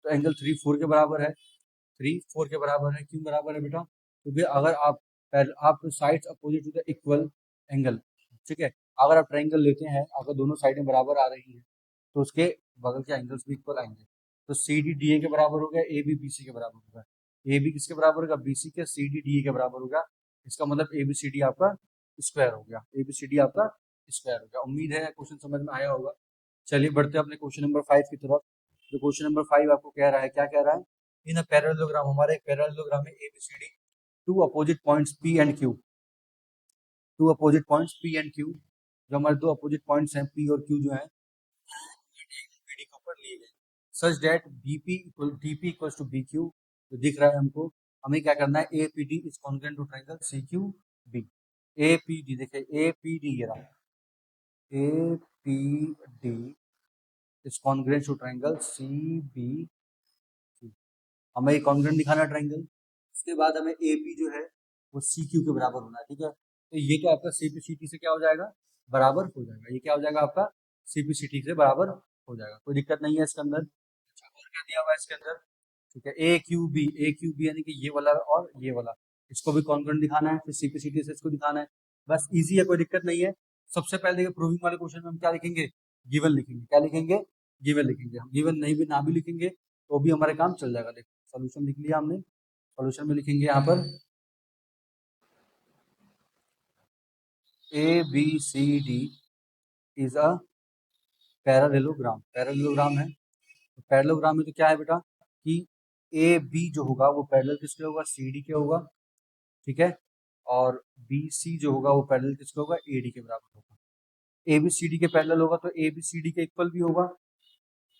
तो एंगल 3 4 के बराबर है, 3 4 के बराबर है। क्यों बराबर है बेटा, क्योंकि अगर आप sides opposite to the equal angle, ठीक है, अगर आप ट्रायंगल लेते हैं, अगर दोनों साइडें बराबर आ रही हैं तो उसके बगल के एंगल्स भी इक्वल आएंगे। तो सी डी डी ए के बराबर हो गया, ए बी बी सी के बराबर होगा। ए बी किसके बराबर होगा, बी सी के, सी डी डी ए के बराबर होगा। इसका मतलब ए बी सी डी आपका स्क्वायर हो गया, ए बी सी डी आपका स्क्वायर हो गया। उम्मीद है क्वेश्चन समझ में आया होगा। चलिए बढ़ते हैं अपने क्वेश्चन नंबर 5 की तरफ। जो क्वेश्चन नंबर 5 आपको कह रहा है, क्या कह रहा है, इन अ पैरेललोग्राम, हमारा एक पैरेललोग्राम है A B C D, two opposite points P and Q, two opposite points P and Q, जो हमारे दो अपोजिट पॉइंट्स हैं पी और क्यू जो है बीडी के ऊपर लिए गए, such that BP equal DP equals to B Q. तो दिख रहा है हमको, हमें क्या करना है, A P D is congruent to triangle C Q B. A P D देखिए, ए पी डी ये रहा, A P D is congruent to triangle C B Q. हमें ये कॉन्ग्रुएंट दिखाना है ट्रायंगल। उसके बाद हमें ए पी जो है वो सी क्यू के बराबर होना है। ठीक है, तो ये तो आपका सी पी सी टी से क्या हो जाएगा, बराबर हो जाएगा। ये क्या हो जाएगा आपका, सी पी सी टी से बराबर हो जाएगा, कोई दिक्कत नहीं है इसके अंदर। अच्छा, और क्या दिया हुआ है इसके अंदर, ठीक है, ए क्यू बी यानी कि ये वाला और ये वाला, इसको भी कॉन्ग्रुएंट दिखाना है, फिर सी पी सी टी से इसको दिखाना है। बस इजी है, कोई दिक्कत नहीं है। सबसे पहले देखिए प्रूविंग वाले क्वेश्चन में हम क्या लिखेंगे, गिवन लिखेंगे। क्या लिखेंगे, गिवन लिखेंगे। हम गिवन नहीं भी ना भी लिखेंगे तो भी हमारे काम चल जाएगा। देखो सोल्यूशन लिख लिया हमने, सोल्यूशन में लिखेंगे यहाँ पर A B C D is a parallelogram, parallelogram है। तो पैरेललोग्राम में तो क्या है बेटा कि ए बी जो होगा वो पैरेलल किसके होगा, सी डी के होगा। ठीक है, और बी सी जो होगा वो पैरेलल किसके होगा, ए डी के बराबर होगा। ए बी सी डी के पैरेलल होगा तो ए बी सी डी के इक्वल भी होगा,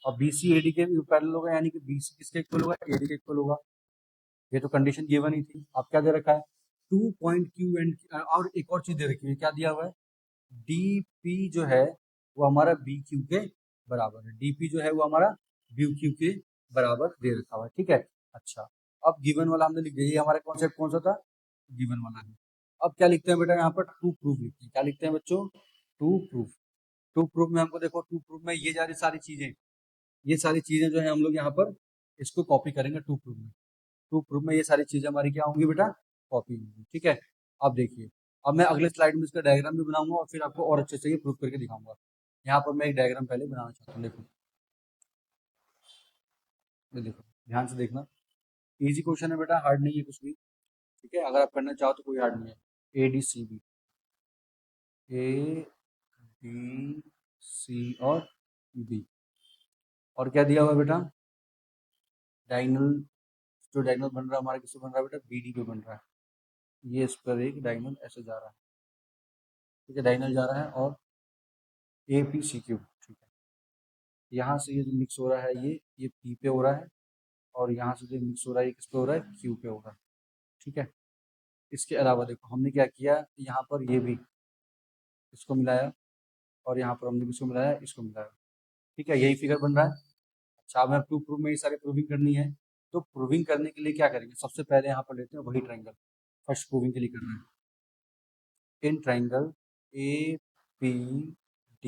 और बी सी ए डी के पैरेलल होगा, यानी कि बी सी किसके इक्वल होगा, ए डी के इक्वल होगा। ये तो कंडीशन गिवन ही थी। अब क्या दे रखा है, 2 पॉइंट क्यू एंड, और एक और चीज दे रखी है, क्या दिया हुआ है, डी पी जो है वो हमारा बी क्यू के बराबर है, डी पी जो है वो हमारा बी क्यू के बराबर दे रखा हुआ है। ठीक है, अच्छा, अब गिवन वाला हमने लिख दिया, ये हमारा कॉन्सेप्ट कौन सा था, गिवन वाला है। अब क्या लिखते हैं बेटा यहाँ पर, टू प्रूफ लिखते हैं। क्या लिखते हैं बच्चों, टू प्रूफ। टू प्रूफ में हमको देखो, टू प्रूफ में ये सारी चीजें, ये सारी चीजें जो है हम लोग यहाँ पर इसको कॉपी करेंगे टू प्रूफ में। टू प्रूफ में ये सारी चीजें हमारी क्या होंगी बेटा, कॉपी होंगी। ठीक है, अब देखिए, अब मैं अगले स्लाइड में इसका डायग्राम भी बनाऊंगा और फिर आपको और अच्छे से ये प्रूफ करके दिखाऊंगा। यहाँ पर मैं एक डायग्राम पहले बनाना चाहता हूँ। देखो, ये देखो, ध्यान से देखना। इजी क्वेश्चन है बेटा, हार्ड नहीं है कुछ भी। ठीक है, अगर आप करना चाहो तो कोई हार्ड नहीं है। ADCB, ADC और B, और क्या दिया हुआ है बेटा, डायगोनल। जो डायगोनल बन रहा है हमारा, किससे बन रहा है बेटा, BD पे बन रहा है। ये इस पर एक डायगोनल ऐसे जा रहा है। ठीक है, डायगोनल जा रहा है, और APCQ। ठीक है, यहाँ से ये जो मिक्स हो रहा है, ये P पे हो रहा है, और यहाँ से जो मिक्स हो रहा है ये किस पे हो रहा है, Q पे हो रहा है। ठीक है, इसके अलावा देखो हमने क्या किया, यहाँ पर ये भी इसको मिलाया, और यहाँ पर हमने किसको मिलाया, इसको मिलाया। ठीक है, यही फिगर बन रहा है। अच्छा, हमें टू प्रूफ में ये सारी प्रूविंग करनी है। तो प्रूविंग करने के लिए क्या करेंगे, सबसे पहले यहाँ पर लेते हैं वही ट्राइंगल, फर्स्ट प्रूविंग के लिए करना है। In triangle APD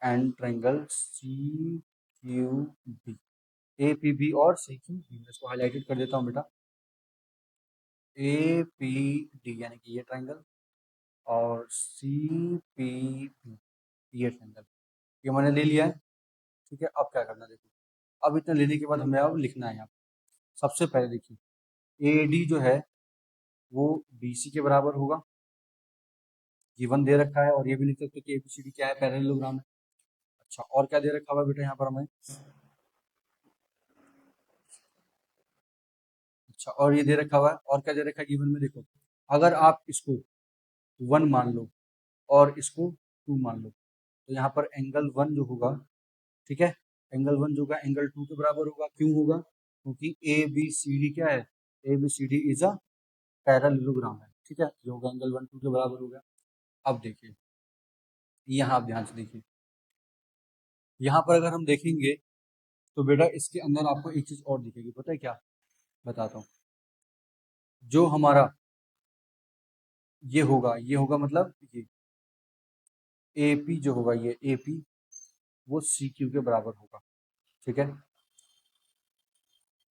and triangle CQB, APB और CQB, इसको हाईलाइटेड कर देता हूँ बेटा। APD यानी कि ये ट्राइंगल, और CPB ये ट्राइंगल, ये मैंने ले लिया है। ठीक है, अब क्या करना है देखो, अब इतना लेने के बाद हमें अब लिखना है यहाँ पे। सबसे पहले देखिए, AD जो है वो BC के बराबर होगा, गिवन दे रखा है, और ये भी लिख सकते हो कि ABCD क्या है, पैरेललोग्राम है। अच्छा, और क्या दे रखा हुआ है बेटा यहाँ पर हमें, अच्छा, और ये दे रखा हुआ है, और क्या दे रखा है गिवन में, देखो, अगर आप इसको 1 मान लो और इसको 2 मान लो, तो यहाँ पर एंगल 1 जो होगा, ठीक है, एंगल 1 जो होगा एंगल 2 के बराबर होगा। क्यों होगा, क्योंकि ABCD क्या है, ABCD इज अ पैरेललोग्राम है। ठीक है, ये होगा एंगल 1 2 के बराबर होगा। अब देखिए, यहाँ आप ध्यान से देखिए, यहाँ पर अगर हम देखेंगे तो बेटा इसके अंदर आपको एक चीज और दिखेगी, पता है क्या, बताता हूँ। जो हमारा ये होगा मतलब ये AP जो होगा, ये AP वो CQ के बराबर होगा। ठीक है,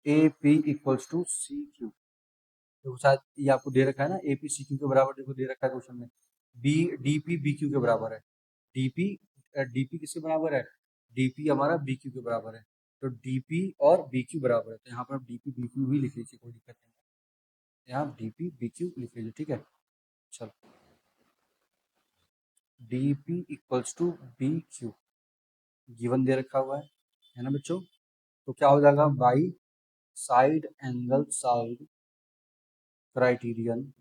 AP इक्वल्स टू CQ, देखो शायद ये आपको दे रखा है ना, APCQ के बराबर, देखो दे रखा है क्वेश्चन में। DP BQ के बराबर है। DP DP किसके बराबर है, DP हमारा BQ के बराबर है। तो DP और BQ बराबर है, तो यहाँ पर DP BQ भी लिख लीजिए, कोई दिक्कत नहीं है, यहाँ DP BQ लिख लीजिए। ठीक है, चलो, DP equals to BQ given दे रखा हुआ है ना बच्चों। तो क्या हो जाएगा, by side angle side criterion,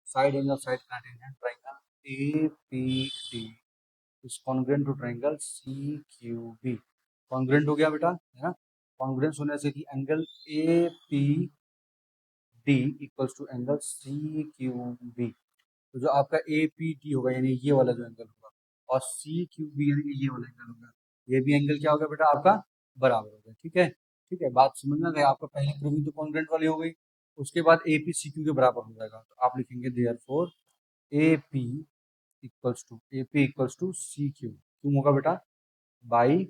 side angle side criterion triangle APD is congruent to triangle CQB। Congruent हो गया बेटा, है ना। कॉन्ग्रुएंस होने से कि angle APD equals to angle CQB, तो जो आपका APD होगा यानी ये वाला जो एंगल होगा, और CQB यानी कि ये वाला एंगल होगा, ये भी एंगल क्या होगा बेटा आपका, बराबर होगा। ठीक है, ठीक है, बात समझ में गया आपका। पहले प्रूविंग तो कॉन्ग्रुएंट वाली हो गई, उसके बाद APCQ के बराबर हो जाएगा, तो आप लिखेंगे therefore AP equals to CQ, क्यों होगा बेटा, बाई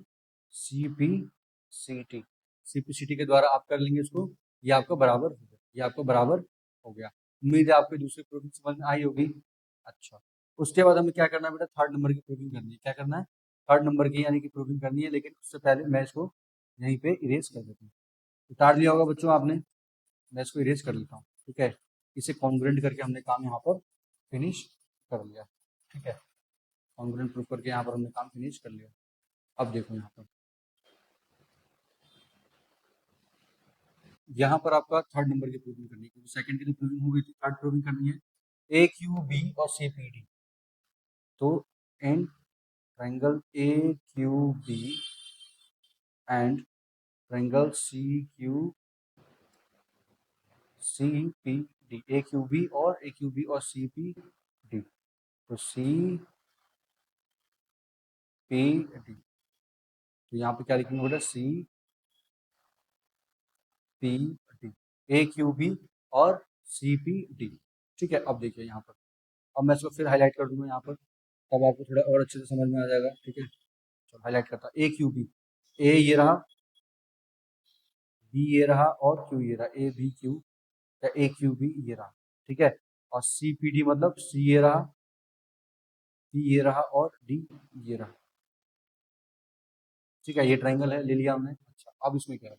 CPCT, CPCT के द्वारा आप कर लेंगे इसको, ये आपका बराबर हो गया, ये आपका बराबर हो गया। उम्मीद है आपको दूसरी प्रूविंग समझ में आई होगी। अच्छा, उसके बाद हमें क्या करना है बेटा, थर्ड नंबर की प्रूविंग करनी है। क्या करना है, थर्ड नंबर की यानी कि प्रूविंग करनी है, लेकिन उससे पहले मैं इसको यहीं पे इरेज कर देता हूँ। उतार लिया होगा बच्चों आपने, मैं इसको इरेज कर लेता हूँ। ठीक है, इसे कॉन्ग्रुएंट करके हमने काम यहाँ पर फिनिश कर लिया। ठीक है, कॉन्ग्रुएंट प्रूफ करके यहाँ पर हमने काम फिनिश कर लिया। अब देखो यहाँ पर आपका थर्ड नंबर की प्रूविंग करनी है, क्योंकि सेकंड की तो प्रूविंग हो गई थी, थर्ड प्रूविंग करनी है। AQB और CPD, तो in triangle AQB and triangle CPD, AQB और CPD, तो CPD, तो यहाँ पे क्या लिखेंगे बेटा, CPD, AQB और CPD। ठीक है, अब देखिए यहाँ पर, अब मैं इसको फिर हाईलाइट कर दूंगा यहाँ पर, तब आपको थोड़ा और अच्छे से समझ में आ जाएगा। ठीक है, चलो हाईलाइट करता, ए क्यू बी, ए ये रहा, बी ये रहा, और क्यू ये रहा, ए बी क्यू, या ए क्यू बी ये रहा। ठीक है, और सी पी डी मतलब सी ये रहा, बी ये रहा, और डी ये रहा। ठीक है, ये ट्राइंगल है, ले लिया हमने। अच्छा, अब इसमें क्या है,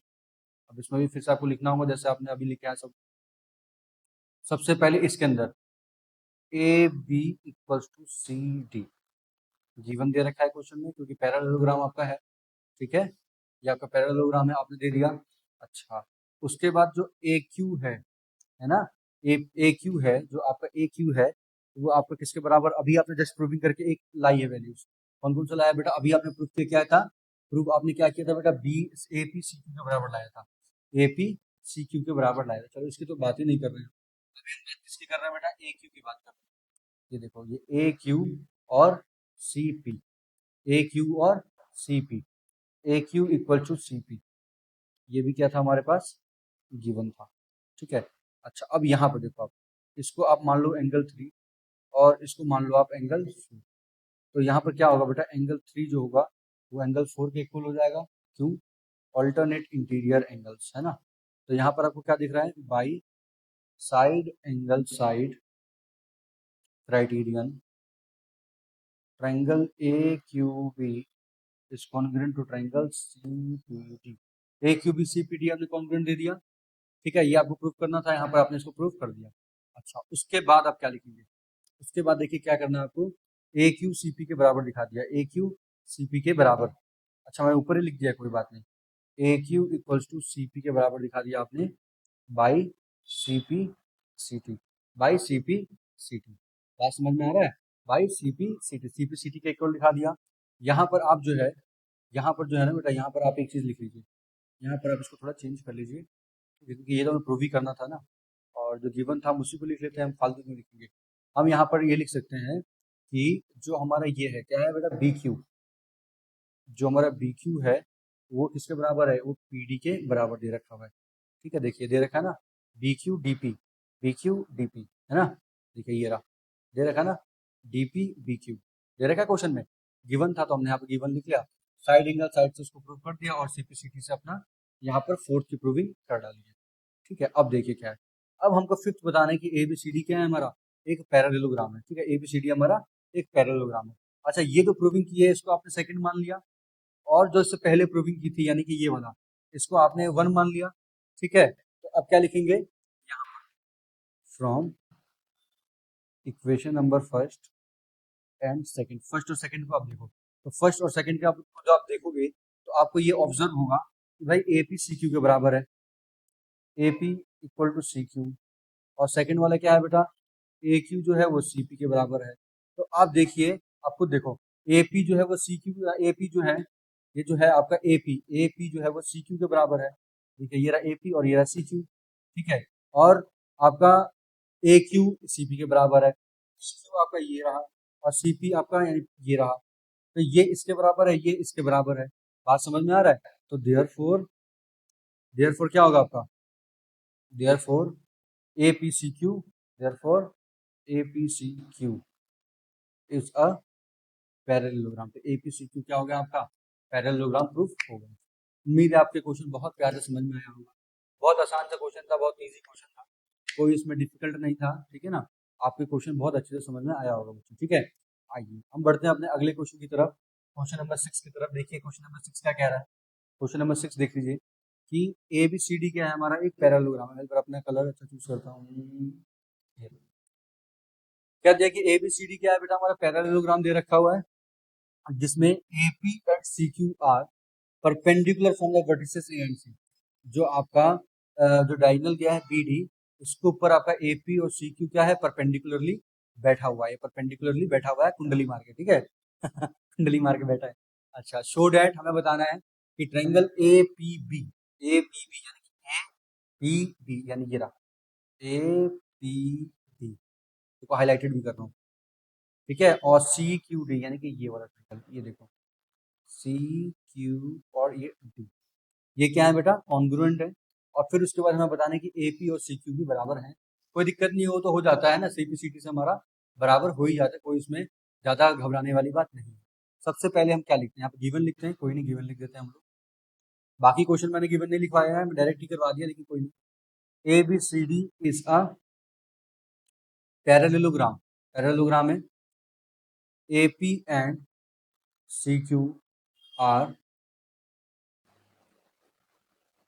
अब इसमें भी फिर से आपको लिखना होगा जैसे आपने अभी लिखा है सब। सबसे पहले इसके अंदर A B equals to C D given दे रखा है क्वेश्चन में, क्योंकि पैरेललोग्राम आपका है। ठीक है, ये आपका पैरेललोग्राम है, आपने दे दिया। अच्छा, उसके बाद जो ए क्यू है ना, ए क्यू है, जो आपका ए क्यू है, वो आपका किसके बराबर, अभी आपने जस्ट प्रूविंग करके एक लाई है वैल्यूज। कौन कौन सा लाया बेटा, अभी आपने प्रूफ किया क्या था, प्रूफ आपने क्या किया था बेटा, B A P C Q के बराबर लाया था, ए पी सी क्यू के बराबर लाया था। चलो इसकी तो बात ही नहीं कर रहे हैं, अभी हम बात किसकी कर रहे हैं बेटा, ए क्यू की बात कर रहे हैं। ये देखो, ये ए क्यू और सी पी, ए क्यू और C P, A Q equal to C P, ये भी क्या था हमारे पास, गिवन था। ठीक है, अच्छा अब यहाँ पर देखो, आप इसको आप मान लो एंगल 3, और इसको मान लो आप एंगल 4। तो यहाँ पर क्या होगा बेटा, एंगल 3 जो होगा वो एंगल 4 के इक्वल हो जाएगा। क्यों, ऑल्टरनेट इंटीरियर एंगल्स है ना। तो यहाँ पर आपको क्या दिख रहा है, by side angle side criterion triangle A Q B is congruent to triangle C P D. A Q B C P D आपने कॉन्ग्रुएंट दे दिया। ठीक है, ये आपको प्रूफ करना था, यहाँ पर आपने इसको प्रूफ कर दिया। अच्छा, उसके बाद आप क्या लिखेंगे, उसके बाद देखिए क्या करना है आपको, ए क्यू सी पी के बराबर दिखा दिया, ए क्यू सी पी के बराबर। अच्छा, मैं ऊपर ही लिख दिया, कोई बात नहीं, A Q equals to C P के बराबर दिखा दिया आपने, by C P C T, by C P C T. बात समझ में आ रहा है, by C P C T, C P C T के इक्वल दिखा दिया। यहाँ पर आप जो है, यहाँ पर जो है ना बेटा, यहाँ पर आप एक चीज़ लिख लीजिए, यहाँ पर आप इसको थोड़ा चेंज कर लीजिए, क्योंकि ये तो हमें प्रूव ही करना था ना, और जो गिवन था हम उसी को लिख लेते हैं, हम फालतू में लिखेंगे। हम यहाँ पर ये लिख सकते हैं कि जो हमारा ये है क्या है बेटा, बी क्यू, जो हमारा बी क्यू है वो किसके बराबर है, वो पी डी के बराबर दे रखा हुआ है। ठीक है, देखिए दे रखा है ना, B Q D P, B Q D P है ना, देखिए ये रहा, दे रखा है ना, डी पी बी क्यू दे रखा है क्वेश्चन में, गिवन था तो हमने यहाँ पर गिवन लिख लिया, साइड एंगल साइड से उसको प्रूव कर दिया, और सीपीसीटी से अपना यहाँ पर फोर्थ की प्रूविंग कर डाली है। ठीक है, अब देखिए क्या है, अब हमको फिफ्थ बताना है कि एबीसीडी क्या है हमारा, एक पैरेललोग्राम है। ठीक है, एबीसीडी हमारा एक पैरेललोग्राम है। अच्छा, ये तो प्रूविंग की है, इसको आपने सेकंड मान लिया, और जो इससे पहले प्रूविंग की थी यानी कि ये वाला, इसको आपने 1 मान लिया। ठीक है, तो अब क्या लिखेंगे, from equation number first and second, first और सेकंड को आप देखो, तो फर्स्ट और सेकंड का जो आप देखोगे तो आपको ये ऑब्जर्व होगा कि भाई ए पी सी क्यू के बराबर है, A P equal to C Q, और सेकंड वाला क्या है बेटा, ए क्यू जो है वो सी पी के बराबर है। तो आप देखिए, आप खुद देखो, ए पी जो है वो सी क्यू, ए पी जो है, ये जो है आपका ए पी जो है वो सी क्यू के बराबर है। ठीक है, ये रहा ए पी और ये रहा सी क्यू। ठीक है, और आपका ए क्यू सी पी के बराबर है, सी क्यू आपका ये रहा, और सी पी आपका यानी ये रहा, तो ये इसके बराबर है, ये इसके बराबर है। बात समझ में आ रहा है, तो देयर फोर क्या होगा आपका, therefore A P C Q, therefore A P C Q is a parallelogram. तो ए पी सी क्यू क्या हो गया आपका, पैरेललोग्राम प्रूफ हो गया। उम्मीद है आपके क्वेश्चन बहुत प्यार से समझ में आया होगा, बहुत आसान सा क्वेश्चन था, बहुत इजी क्वेश्चन था, कोई इसमें डिफिकल्ट नहीं था। ठीक है ना, आपके क्वेश्चन बहुत अच्छे से समझ में आया होगा बच्चों। ठीक है, आइए हम बढ़ते हैं अपने अगले क्वेश्चन की तरफ, क्वेश्चन नंबर 6 की तरफ। देखिए क्वेश्चन नंबर 6 क्या कह रहा है, क्वेश्चन नंबर 6 देख लीजिए कि ए बी सी डी क्या है हमारा, एक पैरेललोग्राम है। अपना कलर अच्छा चूज करता हूँ, क्या दिया कि ए बी सी डी क्या है बेटा, हमारा पैरेललोग्राम दे रखा हुआ है, जिसमें A P and C Q R perpendicular from the vertices A and C. जो आपका जो डायगोनल क्या है बी डी, उसके ऊपर आपका ए पी और सी क्यू क्या है, परपेंडिकुलरली बैठा हुआ है, परपेंडिकुलरली बैठा हुआ है कुंडली मार के। ठीक है कुंडली मार के बैठा है। अच्छा, शो डैट हमें बताना है कि triangle A P B, A P B यानी कि ए पी बी यानी ये रहा, ए पी बी, इसको हाईलाइटेड भी कर रहा हूँ। ठीक है, और सी क्यू डी यानी कि ये वाला ट्रायंगल, ये देखो सी क्यू और ये डी, ये क्या है बेटा, कॉन्ग्रुएंट है। और फिर उसके बाद हमें बताना है कि ए पी और सी क्यू भी बराबर हैं। कोई दिक्कत नहीं हो तो हो जाता है ना, CPCT से हमारा बराबर हो ही जाता है, कोई इसमें ज़्यादा घबराने वाली बात नहीं है। सबसे पहले हम क्या लिखते हैं, यहाँ पे गिवन लिखते हैं, कोई नहीं गिवन लिख देते हैं हम लोग। बाकी क्वेश्चन मैंने गिवन नहीं लिखवाया है, मैं डायरेक्ट ही करवा दिया, लेकिन कोई नहीं। ABCD is a parallelogram, parallelogram है। AP and CQ are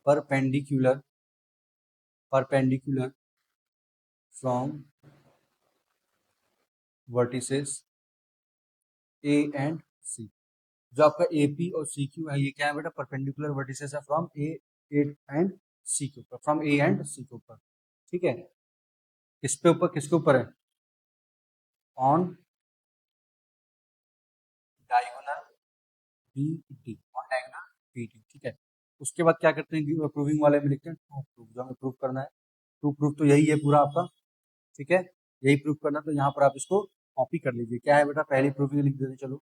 perpendicular, perpendicular from vertices A and C। जो आपका AP और CQ है, ये क्या है बेटा, परपेंडिकुलर वर्टिसेस है फ्रॉम A एंड C के ऊपर, फ्रॉम A एंड C के ऊपर, ठीक है। किसके ऊपर, किसके ऊपर है, on diagonal BD, on diagonal BD, ठीक है। उसके बाद क्या करते हैं, प्रूविंग वाले में लिखते हैं ट्रू प्रूफ, जो हमें प्रूव करना है। ट्रू प्रूफ तो यही है पूरा आपका, ठीक है, यही प्रूफ करना, तो यहाँ पर आप इसको कॉपी कर लीजिए। क्या है बेटा, पहली प्रूविंग लिख देते, चलो,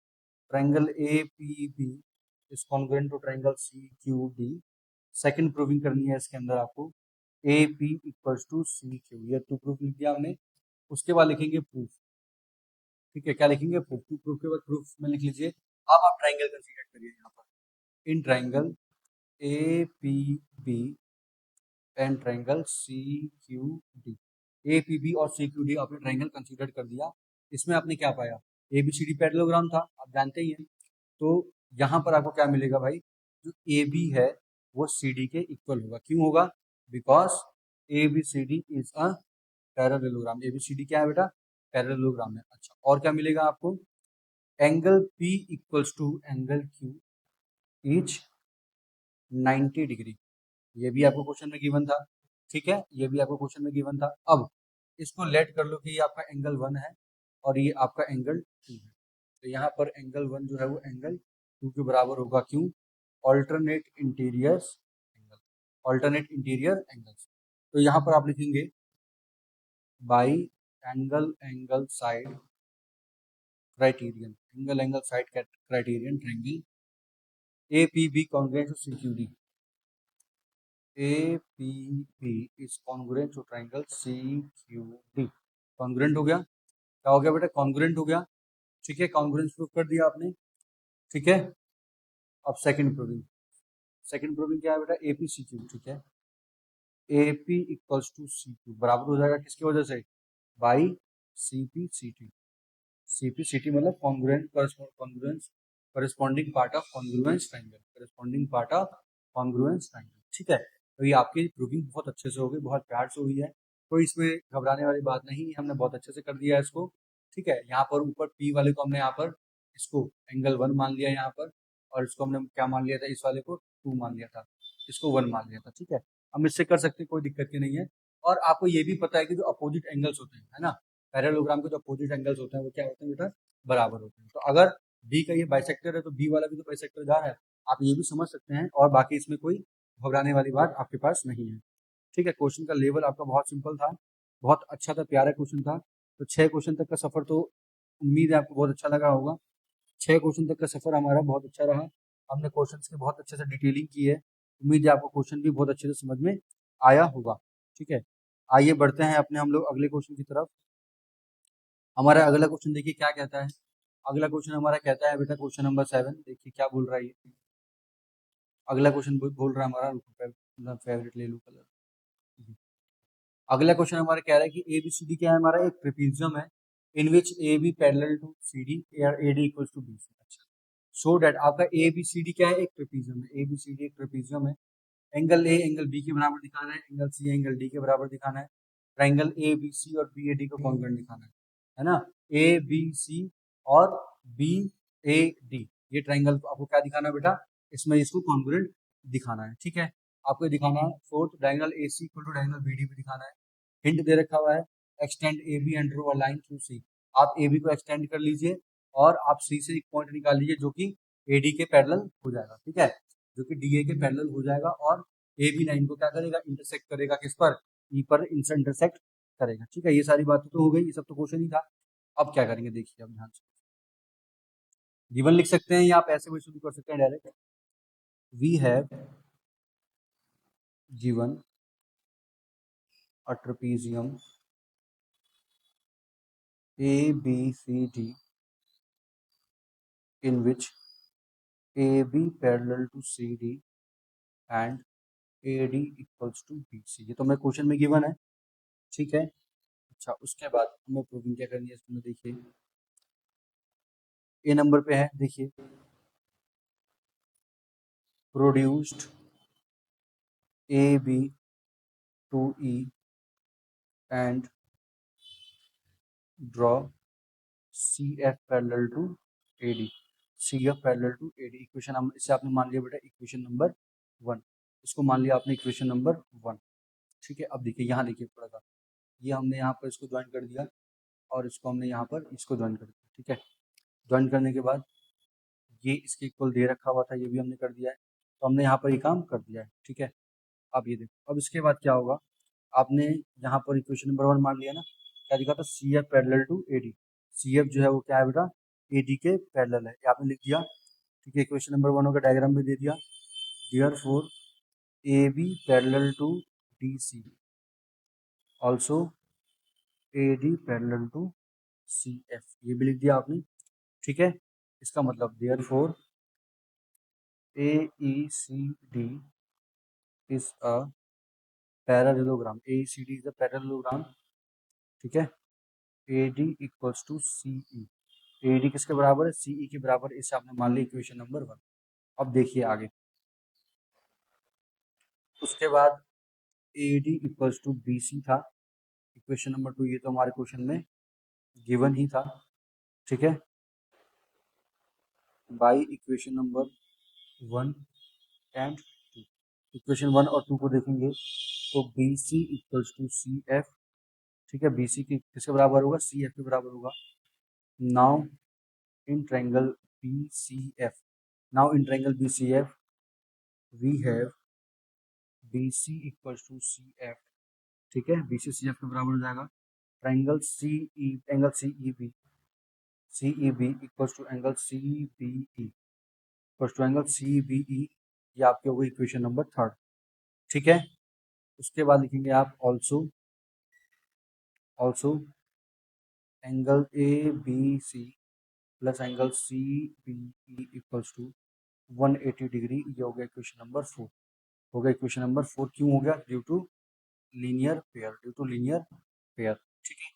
triangle APB is congruent to triangle CQD। Second proving करनी है इसके अंदर आपको, AP इक्वल्स टू CQ, ये टू प्रूफ लिख दिया हमने। उसके बाद लिखेंगे प्रूफ, ठीक है, क्या लिखेंगे, प्रूफ। टू प्रूफ के बाद प्रूफ में लिख लीजिए। अब आप ट्रायंगल कंसीडर करिए यहाँ पर, in triangle APB and triangle CQD। APB और CQD आपने ट्रायंगल कंसीडर कर दिया। इसमें आपने क्या पाया, ABCD पैरेललोग्राम था, आप जानते ही हैं। तो यहाँ पर आपको क्या मिलेगा भाई, जो AB है वो CD के इक्वल होगा। क्यों होगा, because ABCD is a parallelogram. ABCD क्या है बेटा, पैरेललोग्राम है। अच्छा, और क्या मिलेगा आपको, angle P equals to angle Q is 90 degree. ये भी आपको क्वेश्चन में गिवन था, ठीक है, ये भी आपको क्वेश्चन में गिवन था। अब इसको लेट कर लो कि ये आपका एंगल 1 है और ये आपका एंगल 2 है। तो यहाँ पर एंगल 1 जो है वो एंगल 2 के बराबर होगा। क्यों, alternate interiors angle, alternate interior angles. तो यहाँ पर आप लिखेंगे by angle angle side criterion, angle angle side criterion triangle APB congruent to CQD, APB is congruent to triangle CQD। Congruent हो गया, क्या हो गया बेटा, कॉन्ग्रुएंट हो गया, ठीक है, कॉन्ग्रुएंस प्रूव कर दिया आपने, ठीक है। अब सेकंड प्रूविंग, सेकंड प्रूविंग क्या है बेटा, APCQ, ठीक है। AP इक्वल्स टू CQ बराबर हो जाएगा किसकी वजह से, बाई CPCT। CPCT मतलब congruent, congruence, corresponding part of congruence triangle, corresponding part of congruence triangle, ठीक है। तो ये आपकी प्रूविंग बहुत अच्छे से हो गई, बहुत प्यार से हुई है, कोई इसमें घबराने वाली बात नहीं है, हमने बहुत अच्छे से कर दिया है इसको, ठीक है। यहाँ पर ऊपर P वाले को हमने यहाँ पर इसको एंगल 1 मान लिया यहाँ पर, और इसको हमने क्या मान लिया था, इस वाले को 2 मान लिया था, इसको 1 मान लिया था, ठीक है। हम इससे कर सकते हैं, कोई दिक्कत की नहीं है। और आपको ये भी पता है कि जो अपोजिट एंगल्स होते हैं, है ना, पैरेललोग्राम के जो अपोजिट एंगल्स होते हैं वो क्या होते हैं बेटा, बराबर होते हैं। तो अगर B का ये बाइसेक्टर है तो B वाला भी तो बाइसेक्टर जा रहा है, आप ये भी समझ सकते हैं। और बाकी इसमें कोई घबराने वाली बात आपके पास नहीं है, ठीक है। क्वेश्चन का लेवल आपका बहुत सिंपल था, बहुत अच्छा था, प्यारा क्वेश्चन था। तो 6 क्वेश्चन तक का सफर तो उम्मीद है आपको बहुत अच्छा लगा होगा। 6 क्वेश्चन तक का सफर हमारा बहुत अच्छा रहा, हमने क्वेश्चंस की बहुत अच्छे से डिटेलिंग की है। उम्मीद है आपको क्वेश्चन भी बहुत अच्छे से समझ में आया होगा, ठीक है। आइए बढ़ते हैं अपने हम लोग अगले क्वेश्चन की तरफ। हमारा अगला क्वेश्चन देखिए क्या कहता है, अगला क्वेश्चन हमारा कहता है बेटा, क्वेश्चन नंबर 7, देखिए क्या बोल रहा है ये। अगला क्वेश्चन बोल रहा है हमारा, फेवरेट ले लो कलर। अगला क्वेश्चन हमारा कह रहा है कि ABCD क्या है, हमारा एक ट्रेपेजियम है, in which AB parallel to CD और AD इक्वल्स टू BC। अच्छा, सो दैट आपका ABCD क्या है, एक ट्रेपेजियम है, ABCD एक ट्रेपेजियम है। एंगल A एंगल B के बराबर दिखाना है, एंगल C एंगल D के बराबर दिखाना है, ट्रायंगल ABC और BAD को कॉन्ग्रुएंट दिखाना है ना, ABC और BAD, ये ट्रायंगल आपको क्या दिखाना है बेटा, इसमें इसको कॉन्ग्रुएंट दिखाना है, ठीक है। आपको दिखाना है fourth diagonal AC equal to diagonal BD भी दिखाना है। हिंट दे रखा हुआ है, extend AB and draw a line through C। आप AB को एक्सटेंड कर लीजिए और आप C से एक पॉइंट निकाल लीजिए जो कि AD के पैरेलल हो जाएगा, ठीक है, जो कि DA के पैरेलल हो जाएगा, और AB लाइन को क्या करेगा, इंटरसेक्ट करेगा किस पर, E पर इंटरसेक्ट करेगा, ठीक है। ये सारी बातें तो हो गई, ये सब तो क्वेश्चन ही था। अब क्या करेंगे देखिए, अब ध्यान से गिवन लिख सकते हैं या आप ऐसे भी शुरू कर सकते हैं direct. We have given a trapezium ABCD in which AB parallel to CD and AD equals to BC। ये तो हमें क्वेश्चन में गिवन है, ठीक है। अच्छा, उसके बाद हमें प्रूविंग क्या करनी है इसमें, देखिए ए नंबर पे है, देखिए produced AB to E and draw CF parallel to AD। CF parallel to AD equation हम इसे आपने मान लिया बेटा इक्वेशन नंबर 1, इसको मान लिया आपने इक्वेशन नंबर 1, ठीक है। अब देखिए यहाँ देखिए थोड़ा सा, ये हमने यहाँ पर इसको ज्वाइन कर दिया और इसको हमने यहाँ पर इसको ज्वाइन कर दिया, ठीक है। ज्वाइन करने के बाद ये इसके इक्वल दे रखा हुआ था, ये भी हमने कर दिया है, तो हमने यहाँ पर ये काम कर दिया है, ठीक है। अब ये देखो, अब इसके बाद क्या होगा, आपने यहाँ पर इक्वेशन नंबर 1 मान लिया ना, क्या दिखा था, CF parallel to AD। CF जो है वो क्या है बेटा, AD के पैरेलल है, ये आपने लिख दिया, ठीक है। इक्वेशन नंबर 1 का डायग्राम भी दे दिया, therefore AB parallel to DC also AD parallel to CF, ये भी लिख दिया आपने, ठीक है। इसका मतलब therefore AECD is a parallelogram, AECD is a parallelogram, ठीक है। AD equals to CE, AD किसके बराबर है, CE के बराबर, इसे आपने मान लिया इक्वेशन नंबर 1। अब देखिए आगे, उसके बाद AD इक्वल्स टू BC था, इक्वेशन नंबर 2, ये तो हमारे क्वेश्चन में गिवन ही था, ठीक है। By equation number 1 and 2, equation 1 और 2 को देखेंगे तो BC इक्वल्स टू CF, ठीक है। BC की किसके बराबर होगा, CF के बराबर होगा। Now in triangle BCF, now in triangle BCF we have BC equals to CF, ठीक है। BC CF के बराबर हो जाएगा। Triangle CE, angle CEB equals to angle CBE equals to angle CBE, ये आपके हो गई इक्वेशन नंबर 3, ठीक है। उसके बाद लिखेंगे आप also angle ABC plus angle CBE equals to 180 degree, ये हो गया इक्वेशन नंबर 4, हो गया इक्वेशन नंबर 4। क्यों हो गया, due to linear pair, due to linear pair, ठीक है।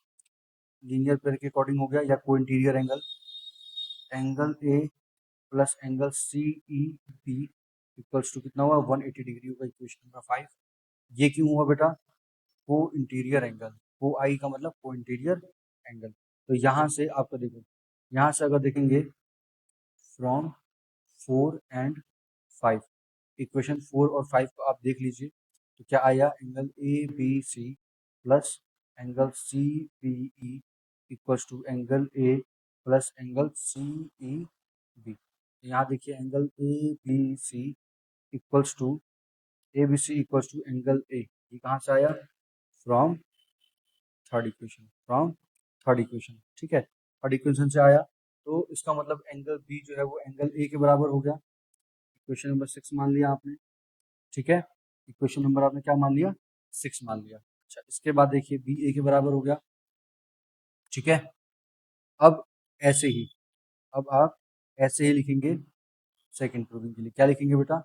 लीनियर पेयर के अकॉर्डिंग हो गया, या को interior angle, angle A plus angle CEB equals to कितना हुआ, 180 डिग्री होगा, इक्वेशन नंबर 5। ये क्यों हुआ बेटा, को इंटीरियर एंगल, को आई का मतलब को इंटीरियर एंगल। तो यहाँ से आपको देखो, यहाँ से अगर देखेंगे फ्रॉम 4 एंड 5, इक्वेशन 4 और 5 को आप देख लीजिए, तो क्या आया, angle ABC plus angle CBE equals to angle A plus angle CEB। यहाँ देखिए angle ABC equals to angle A, ये कहाँ से आया, फ्रॉम थर्ड इक्वेशन, ठीक है, थर्ड इक्वेशन से आया। तो इसका मतलब एंगल B जो है वो एंगल A के बराबर हो गया, इक्वेशन नंबर 6 मान लिया आपने, ठीक है। इक्वेशन नंबर आपने क्या मान लिया, 6 मान लिया। अच्छा, इसके बाद देखिए B A के बराबर हो गया, ठीक है। अब ऐसे ही, अब आप ऐसे ही लिखेंगे सेकंड प्रूविंग के लिए, क्या लिखेंगे बेटा,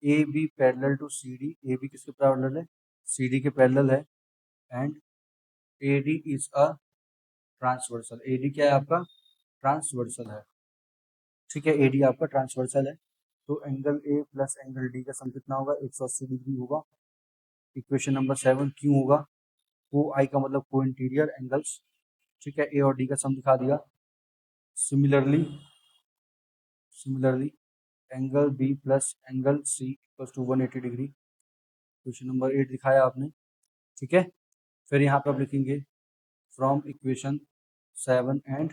AB parallel to CD, AB किसके पैरेलल है, CD के पैरेलल है, and AD is a transversal, AD क्या है आपका, ट्रांसवर्सल है, ठीक है। AD आपका ट्रांसवर्सल है, तो angle A plus angle D का सम कितना होगा, 180 डिग्री होगा। इक्वेशन नंबर 7 क्यों होगा, को आई का मतलब को इंटीरियर एंगल्स, ठीक है। A और D का सम दिखा दिया। Similarly angle B plus angle C equal to 180 degree, question number 8 दिखाया आपने, ठीक है। फिर यहाँ पे आप लिखेंगे फ्रॉम इक्वेशन 7 एंड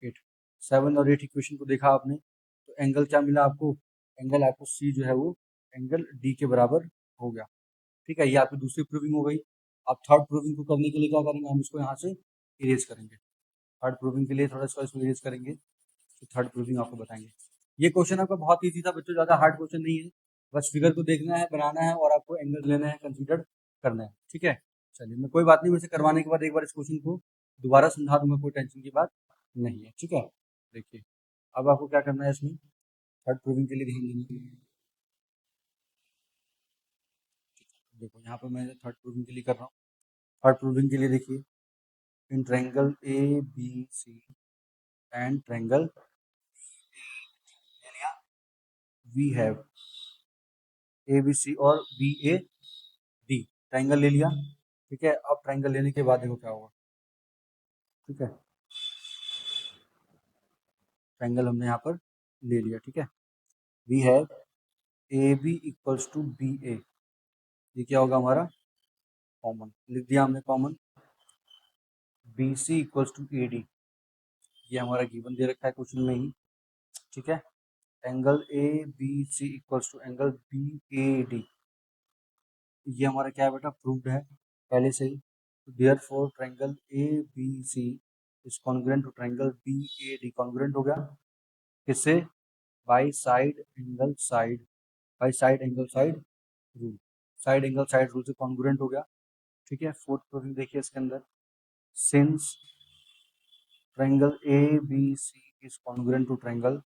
8, 7 और 8 इक्वेशन को देखा आपने, तो एंगल क्या मिला आपको, एंगल आपको C जो है वो एंगल D के बराबर हो गया, ठीक है। ये आपकी दूसरी प्रूविंग हो गई। अब थर्ड प्रूविंग को करने के लिए क्या करेंगे, हम इसको यहाँ से इरेज करेंगे, थर्ड प्रूविंग के लिए थोड़ा सा इसको इरेज करेंगे, तो थर्ड प्रूविंग आपको बताएंगे। ये क्वेश्चन आपका बहुत ईजी था बच्चों, ज़्यादा हार्ड क्वेश्चन नहीं है, बस फिगर को देखना है, बनाना है और आपको एंगल लेना है, कंसीडर करना है, ठीक है। चलिए, मैं कोई बात नहीं, वैसे करवाने के बाद एक बार इस क्वेश्चन को दोबारा समझा दूंगा, कोई टेंशन की बात नहीं है, ठीक है। देखिए अब आपको क्या करना है, इसमें थर्ड प्रूविंग के लिए ध्यान देना है। देखो यहाँ पर मैं थर्ड प्रूविंग के लिए कर रहा हूँ। थर्ड प्रूविंग के लिए देखिए, in triangle A B C and triangle we have A B C और बी ए डी, ट्रायंगल ले लिया, ठीक है। अब ट्रायंगल लेने के बाद देखो क्या होगा, ठीक है। ट्रायंगल हमने यहाँ पर ले लिया, ठीक है। We have A B equals to B A, ये क्या होगा हमारा, कॉमन लिख दिया हमने common. B C equals to A D, ये हमारा गिवन दे रखा है क्वेश्चन में ही, ठीक है। Angle A B C equals to angle B A D, ये हमारा क्या है बेटा, प्रूव्ड है पहले से ही। Therefore triangle A B C is congruent to triangle B A D, congruent हो गया किससे, by side angle side, by side angle side rule, side angle side rule से कॉन्ग्रुएंट हो गया, ठीक है। फोर्थ प्रूविंग देखिए इसके अंदर, since triangle A B C is congruent to triangle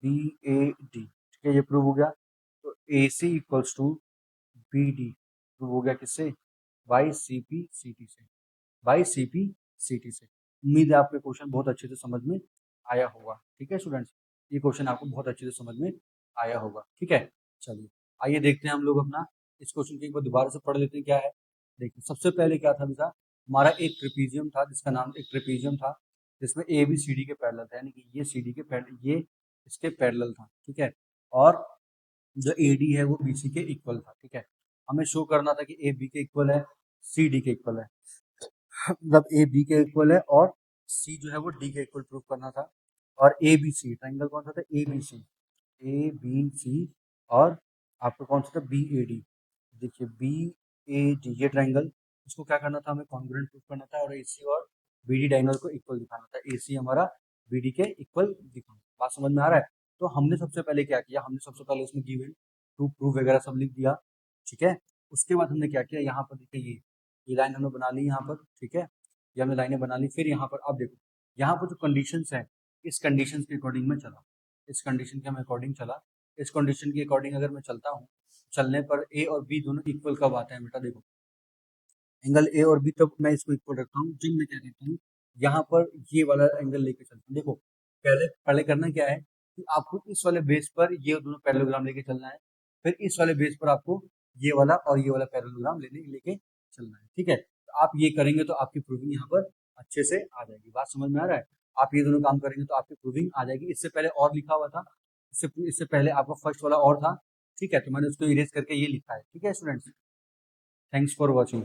B A D, ठीक है, ये प्रूव हो गया। तो A C equals to B D prove हो गया किससे, by C P C T से, by C P C T से। उम्मीद है आपको क्वेश्चन बहुत अच्छे से समझ में आया होगा, ठीक है स्टूडेंट्स, ये क्वेश्चन आपको बहुत अच्छे से समझ में आया होगा, ठीक है। चलिए आइए देखते हैं हम लोग अपना इस क्वेश्चन के एक बार दोबारा से पढ़ लेते हैं क्या है। देखिए सबसे पहले क्या था बेटा, हमारा एक ट्रेपीजियम था जिसका नाम एक ट्रेपीजियम था, जिसमें ए बी सी डी के पैरेलल था, यानी कि ये सी डी के पैरेलल, ये इसके पैरेलल था, ठीक है। और जो ए डी है वो बी सी के इक्वल था, ठीक है। हमें शो करना था कि ए बी के इक्वल है, सी डी के इक्वल है, मतलब ए बी के इक्वल है और सी जो है वो डी के इक्वल प्रूव करना था। और ए बी सी ट्राइंगल कौन सा था, ए B C, A B C, और आपका कौन सा था, बी ए डी। देखिए बी ए डी ये ट्राइंगल, इसको क्या करना था, हमें कॉन्ग्रुएंट प्रूव करना था और ए सी और बी डी डायगोनल को इक्वल दिखाना था, ए सी हमारा बी डी के इक्वल दिखाना। बात समझ में आ रहा है। तो हमने सबसे पहले क्या किया, हमने सबसे पहले इसमें गिवन टू प्रूफ वगैरह सब लिख दिया, ठीक है। उसके बाद हमने क्या किया, यहाँ पर देखिए ये लाइन हमने बना ली यहाँ पर, ठीक है। ये हमने लाइनें बना ली, फिर यहाँ पर अब देखो यहाँ पर जो कंडीशंस है, इस कंडीशंस के अकॉर्डिंग मैं चला, इस कंडीशन के मैं अकॉर्डिंग चला, इस कंडीशन के अकॉर्डिंग अगर मैं चलता हूँ, चलने पर ए और बी दोनों इक्वल कब आते हैं बेटा, देखो एंगल ए और बी तब मैं इसको इक्वल रखता हूँ जब मैं क्या करता हूँ, यहाँ पर ये वाला एंगल लेके चलता हूँ। देखो पहले पहले करना क्या है कि आपको इस वाले बेस पर ये दोनों पैरेललोग्राम लेके चलना है, फिर इस वाले बेस पर आपको ये वाला और ये वाला पैरेललोग्राम लेके चलना है, ठीक है। तो आप ये करेंगे तो आपकी प्रूविंग यहाँ पर अच्छे से आ जाएगी। बात समझ में आ रहा है। आप ये दोनों काम करेंगे तो आपकी प्रूविंग आ जाएगी। इससे पहले और लिखा हुआ था, इससे पहले आपका फर्स्ट वाला और था, ठीक है। तो मैंने उसको इरेज करके ये लिखा है, ठीक है स्टूडेंट्स। Thanks for watching.